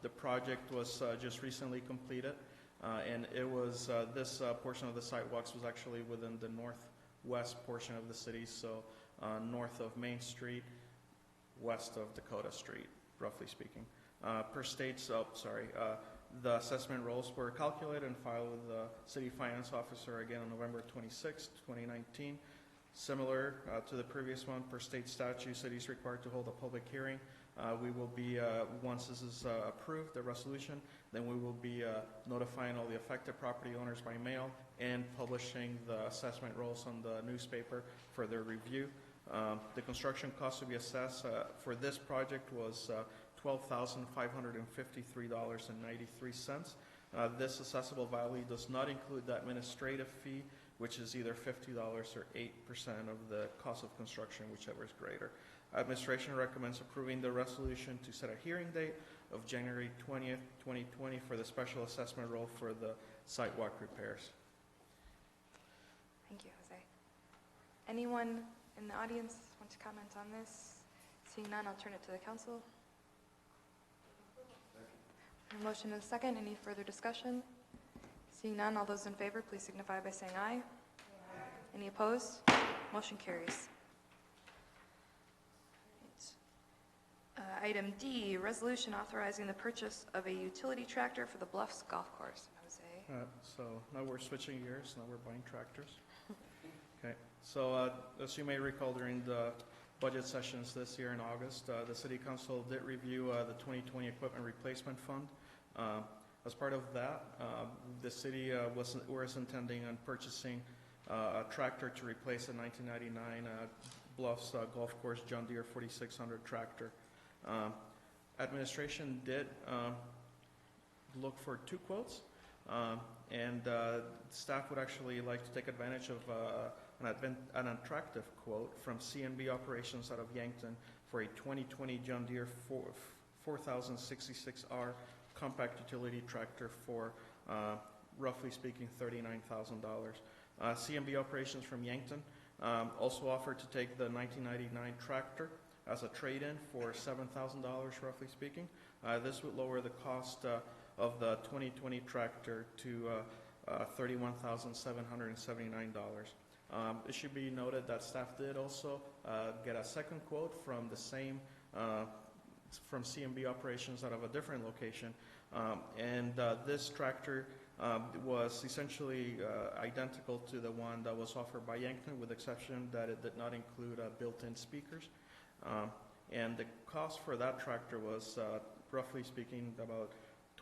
The project was just recently completed, and it was this portion of the sidewalks was actually within the northwest portion of the city, so north of Main Street, west of Dakota Street, roughly speaking. The assessment rolls were calculated and filed with the city finance officer again on November 26, 2019. Similar to the previous one, per state statute, city is required to hold a public hearing. We will be, once this is approved, the resolution, then we will be notifying all the affected property owners by mail and publishing the assessment rolls on the newspaper for their review. The construction cost to be assessed for this project was $12,553.93. This assessable value does not include the administrative fee, which is either $50 or 8% of the cost of construction, whichever is greater. Administration recommends approving the resolution to set a hearing date of January 20th, 2020 for the special assessment roll for the sidewalk repairs. Thank you, Jose. Anyone in the audience want to comment on this? Seeing none, I'll turn it to the council. A motion and a second. Any further discussion? Seeing none, all those in favor, please signify by saying aye. Aye. Any opposed? Motion carries. Item D, resolution authorizing the purchase of a utility tractor for the Bluffs Golf Course. Jose. So now we're switching gears. Now we're buying tractors. Okay. So as you may recall, during the budget sessions this year in August, the City Council did review the 2020 Equipment Replacement Fund. As part of that, the city was intending on purchasing a tractor to replace a 1999 Bluffs Golf Course John Deere 4600 tractor. Administration did look for two quotes, and staff would actually like to take advantage of an attractive quote from CNB Operations out of Yankton for a 2020 John Deere 4066R compact utility tractor for, roughly speaking, $39,000. CNB Operations from Yankton Also offered to take the 1999 tractor as a trade-in for $7,000, roughly speaking. This would lower the cost of the 2020 tractor to $31,779. It should be noted that staff did also get a second quote from the same, from CMB operations out of a different location. This tractor was essentially identical to the one that was offered by Yankton, with the exception that it did not include built-in speakers. And the cost for that tractor was, roughly speaking, about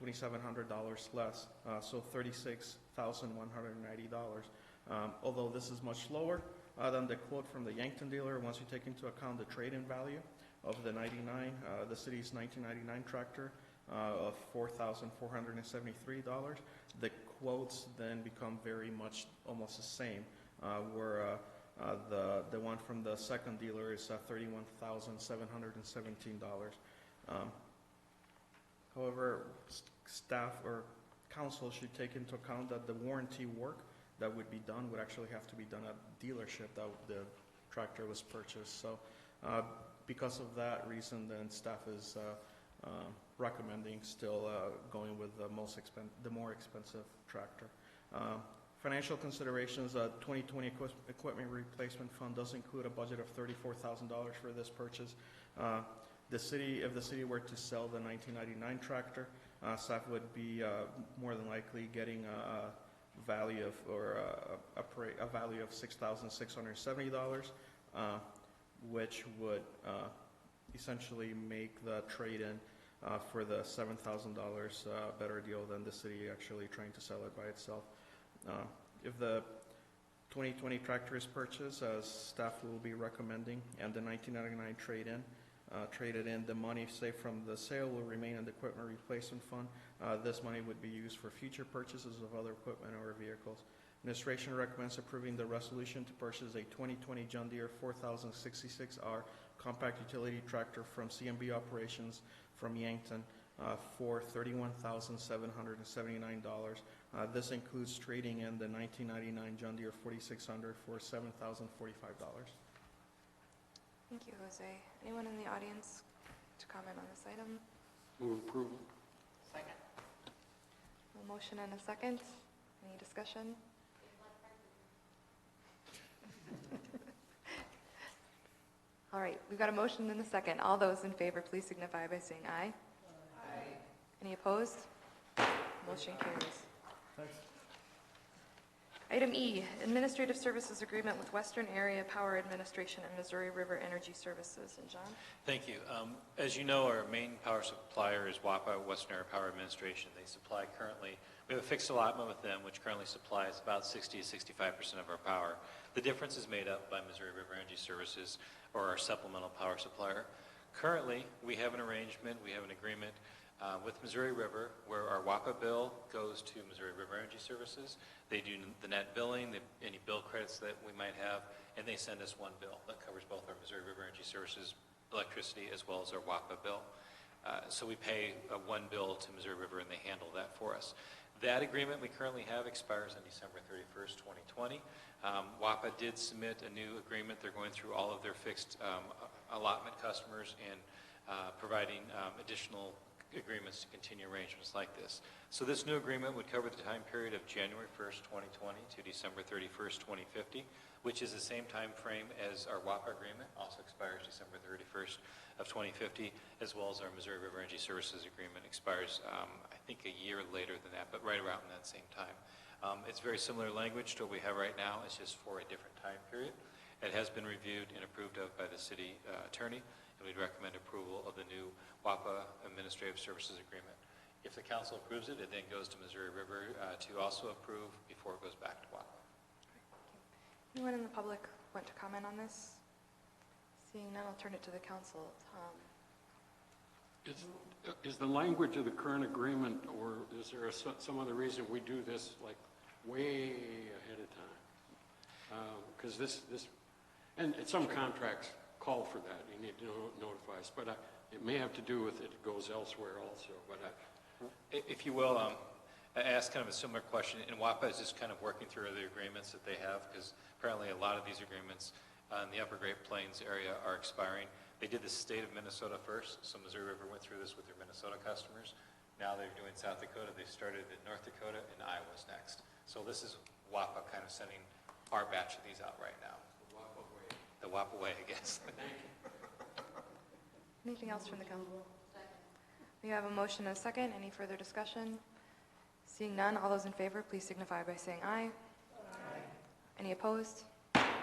$2,700 less, so $36,190. Although this is much lower than the quote from the Yankton dealer, once you take into account the trade-in value of the the city's 1999 tractor of $4,473, the quotes then become very much almost the same, where the one from the second dealer is $31,717. However, staff or council should take into account that the warranty work that would be done would actually have to be done at the dealership that the tractor was purchased. So because of that reason, then staff is recommending still going with the more expensive tractor. Financial considerations, 2020 equipment replacement fund does include a budget of $34,000 for this purchase. If the city were to sell the 1999 tractor, staff would be more than likely getting a value of $6,670, which would essentially make the trade-in for the $7,000 better deal than the city actually trying to sell it by itself. If the 2020 tractor is purchased, as staff will be recommending, and the 1999 traded in, the money saved from the sale will remain in the equipment replacement fund. This money would be used for future purchases of other equipment or vehicles. Administration recommends approving the resolution to purchase a 2020 John Deere 4066R compact utility tractor from CMB Operations from Yankton for $31,779. This includes trading in the 1999 John Deere 4600 for $7,045. Thank you, Jose. Anyone in the audience to comment on this item? Move approval. Second. A motion and a second. Any discussion? All right, we've got a motion and a second. All those in favor, please signify by saying aye. Aye. Any opposed? Motion carries. Thanks. Item E, Administrative Services Agreement with Western Area Power Administration and Missouri River Energy Services. And John? Thank you. As you know, our main power supplier is WAPA, Western Area Power Administration. They supply currently, we have a fixed allotment with them, which currently supplies about 60 to 65% of our power. The difference is made up by Missouri River Energy Services, or our supplemental power supplier. Currently, we have an arrangement, we have an agreement with Missouri River, where our WAPA bill goes to Missouri River Energy Services. They do the net billing, any bill credits that we might have, and they send us one bill that covers both our Missouri River Energy Services electricity as well as our WAPA bill. So we pay one bill to Missouri River, and they handle that for us. That agreement we currently have expires on December 31st, 2020. WAPA did submit a new agreement. They're going through all of their fixed allotment customers and providing additional agreements to continue arrangements like this. So this new agreement would cover the time period of January 1st, 2020 to December 31st, 2050, which is the same time frame as our WAPA agreement, also expires December 31st of 2050, as well as our Missouri River Energy Services agreement expires, I think, a year later than that, but right around that same time. It's very similar language to what we have right now. It's just for a different time period. It has been reviewed and approved of by the city attorney, and we'd recommend approval of the new WAPA Administrative Services Agreement. If the council approves it, it then goes to Missouri River to also approve before it goes back to WAPA. Anyone in the public want to comment on this? Seeing none, I'll turn it to the council. Tom? Is the language of the current agreement, or is there some other reason we do this like way ahead of time? Because and some contracts call for that. You need to notify us, but it may have to do with it goes elsewhere also. But if you will, I asked kind of a similar question, and WAPA is just kind of working through the agreements that they have, because apparently a lot of these agreements in the Upper Great Plains area are expiring. They did the state of Minnesota first, so Missouri River went through this with their Minnesota customers. Now they're doing South Dakota, they started in North Dakota, and Iowa's next. So this is WAPA kind of sending our batch of these out right now. The WAPA way, I guess. Anything else from the council? We have a motion and a second. Any further discussion? Seeing none, all those in favor, please signify by saying aye. Aye. Any opposed?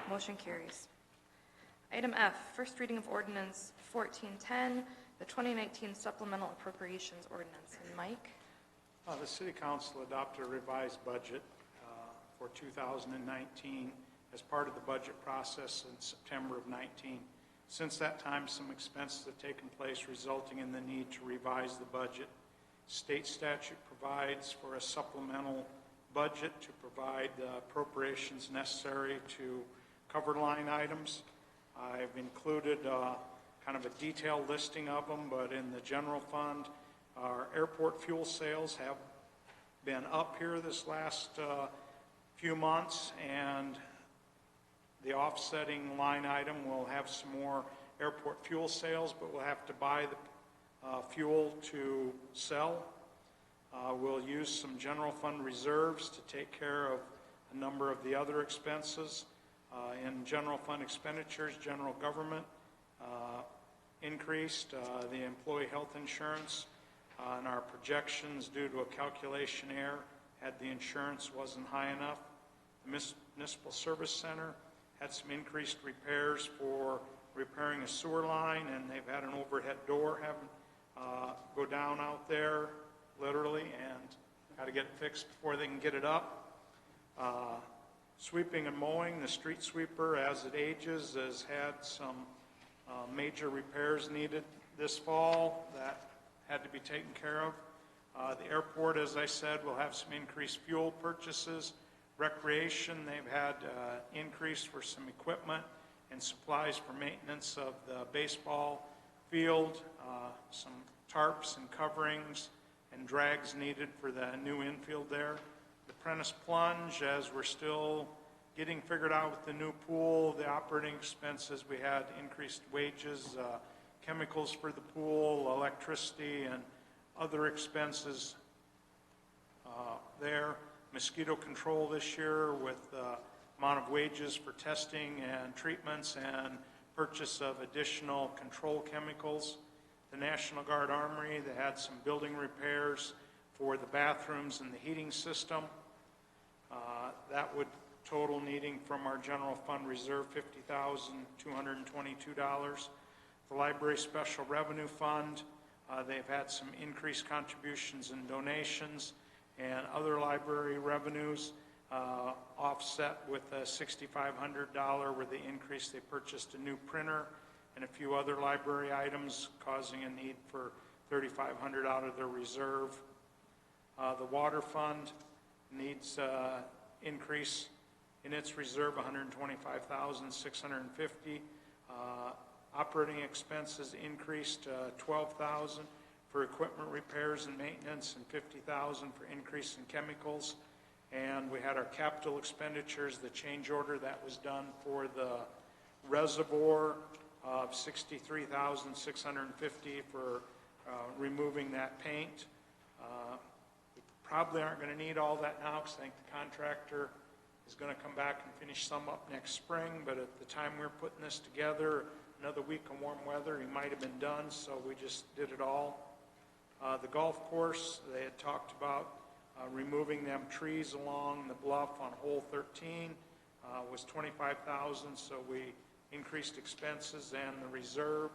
Motion carries. Item F, first reading of ordinance 1410, the 2019 supplemental appropriations ordinance. And Mike? The City Council adopted a revised budget for 2019 as part of the budget process in September of 19. Since that time, some expenses have taken place, resulting in the need to revise the budget. State statute provides for a supplemental budget to provide the appropriations necessary to cover line items. I've included kind of a detailed listing of them, but in the general fund, our airport fuel sales have been up here this last few months, and the offsetting line item will have some more airport fuel sales, but we'll have to buy the fuel to sell. We'll use some general fund reserves to take care of a number of the other expenses. In general fund expenditures, general government increased the employee health insurance, and our projections due to a calculation error had the insurance wasn't high enough. The municipal service center had some increased repairs for repairing a sewer line, and they've had an overhead door go down out there, literally, and got to get it fixed before they can get it up. Sweeping and mowing, the street sweeper, as it ages, has had some major repairs needed this fall that had to be taken care of. The airport, as I said, will have some increased fuel purchases. Recreation, they've had increase for some equipment and supplies for maintenance of the baseball field, some tarps and coverings and drags needed for the new infield there. The Prentice Plunge, as we're still getting figured out with the new pool, the operating expenses, we had increased wages, chemicals for the pool, electricity, and other expenses there. Mosquito control this year with the amount of wages for testing and treatments and purchase of additional control chemicals. The National Guard Armory, they had some building repairs for the bathrooms and the heating system. That would total needing from our general fund reserve $50,222. The Library Special Revenue Fund, they've had some increased contributions and donations and other library revenues offset with a $6,500 where they increased. They purchased a new printer and a few other library items, causing a need for $3,500 out of their reserve. The water fund needs increase in its reserve, $125,650. Operating expenses increased $12,000 for equipment repairs and maintenance, and $50,000 for increase in chemicals. And we had our capital expenditures, the change order that was done for the reservoir of $63,650 for removing that paint. We probably aren't going to need all that now because I think the contractor is going to come back and finish some up next spring, but at the time we were putting this together, another week of warm weather, he might have been done, so we just did it all. The golf course, they had talked about removing them trees along the bluff on hole 13 was $25,000, so we increased expenses and the reserve.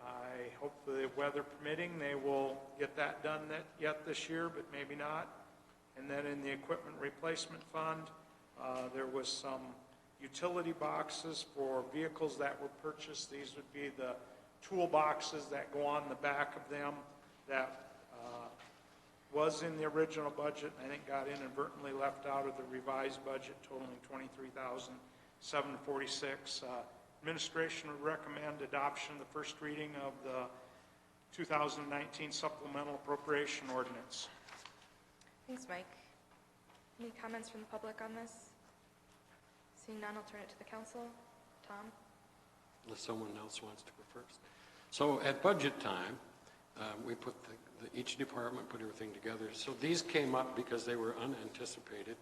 I hope the weather permitting, they will get that done yet this year, but maybe not. And then in the equipment replacement fund, there was some utility boxes for vehicles that were purchased. These would be the tool boxes that go on the back of them that was in the original budget, and I think got inadvertently left out of the revised budget, totaling $23,746. Administration would recommend adoption of the first reading of the 2019 supplemental appropriation ordinance. Thanks, Mike. Any comments from the public on this? Seeing none, I'll turn it to the council. Tom? Unless someone else wants to go first. So at budget time, we put each department put everything together. So these came up because they were unanticipated,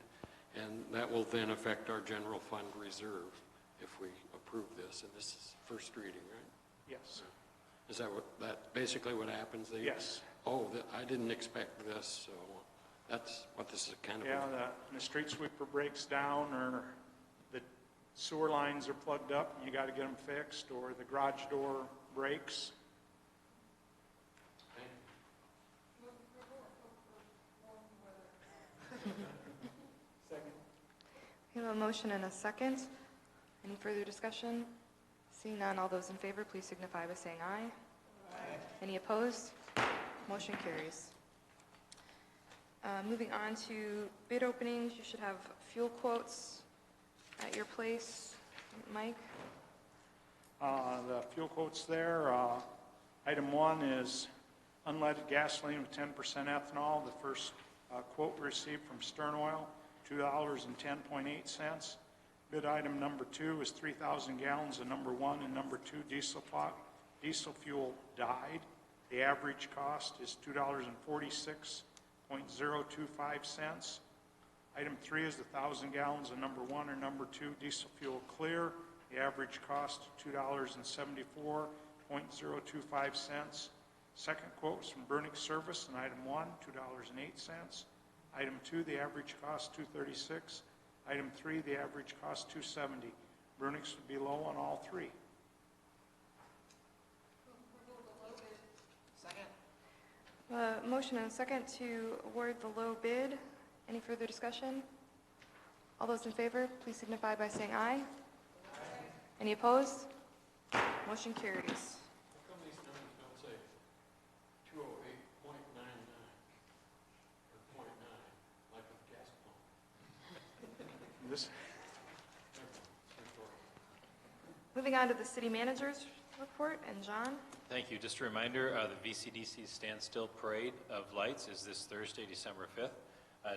and that will then affect our general fund reserve if we approve this. And this is first reading, right? Yes. Is that basically what happens? Yes. Oh, I didn't expect this, so that's what this is kind of. Yeah, the street sweeper breaks down, or the sewer lines are plugged up and you got to get them fixed, or the garage door breaks. We have a motion and a second. Any further discussion? Seeing none, all those in favor, please signify by saying aye. Aye. Any opposed? Motion carries. Moving on to bid openings, you should have fuel quotes at your place. Mike? The fuel quotes there, item 1 is unleaded gasoline with 10% ethanol. The first quote we received from Stern Oil, $2.10.8. Bid item number 2 is 3,000 gallons of number 1 and number 2 diesel fuel dyed. The average cost is $2.46.025. Item 3 is 1,000 gallons of number 1 or number 2 diesel fuel clear. The average cost $2.74.025. Second quote is from Burnick Service in item 1, $2.08. Item 2, the average cost $2.36. Item 3, the average cost $2.70. Burnick's would be low on all three. Motion and a second to award the low bid. Any further discussion? All those in favor, please signify by saying aye. Aye. Any opposed? Motion carries. How come these numbers don't say 208.99 or 0.9 like a gas pump? Moving on to the city manager's report, and John? Thank you. Just a reminder, the VCDC Standstill Parade of Lights is this Thursday, December 5th.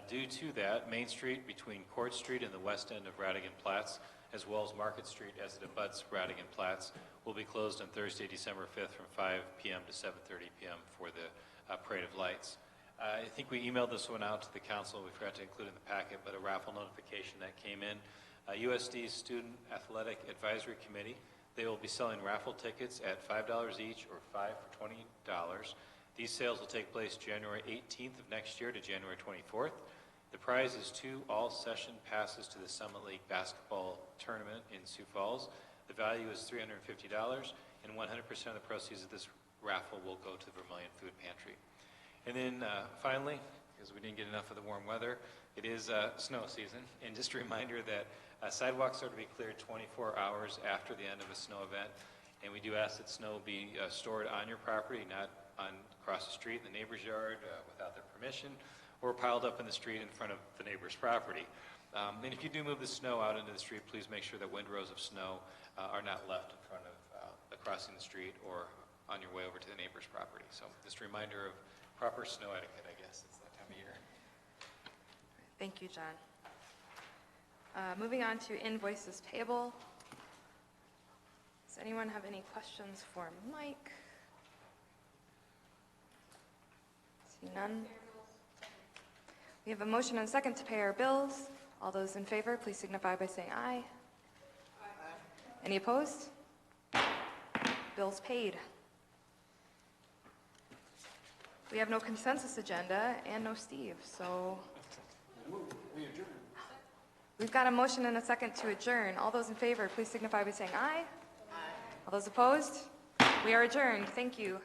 Due to that, Main Street between Court Street and the west end of Radigan Platts, as well as Market Street as it abuts Radigan Platts, will be closed on Thursday, December 5th from 5 p.m. to 7:30 p.m. for the Parade of Lights. I think we emailed this one out to the council. We forgot to include in the packet, but a raffle notification that came in. USD's Student Athletic Advisory Committee, they will be selling raffle tickets at $5 each or 5 for $20. These sales will take place January 18th of next year to January 24th. The prize is 2 all-session passes to the Summit League basketball tournament in Sioux Falls. The value is $350, and 100% of the proceeds of this raffle will go to the Vermillion Food Pantry. And then finally, because we didn't get enough of the warm weather, it is snow season. And just a reminder that sidewalks are to be cleared 24 hours after the end of a snow event. And we do ask that snow be stored on your property, not across the street in the neighbor's yard without their permission, or piled up in the street in front of the neighbor's property. And if you do move the snow out into the street, please make sure that windrows of snow are not left in front of crossing the street or on your way over to the neighbor's property. So just a reminder of proper snow etiquette, I guess. It's that time of year. Thank you, John. Moving on to invoices payable. Does anyone have any questions for Mike? See none. We have a motion and a second to pay our bills. All those in favor, please signify by saying aye. Aye. Any opposed? Bills paid. We have no consensus agenda and no Steve, so We adjourn. we've got a motion and a second to adjourn. All those in favor, please signify by saying aye. Aye. All those opposed? We are adjourned. Thank you.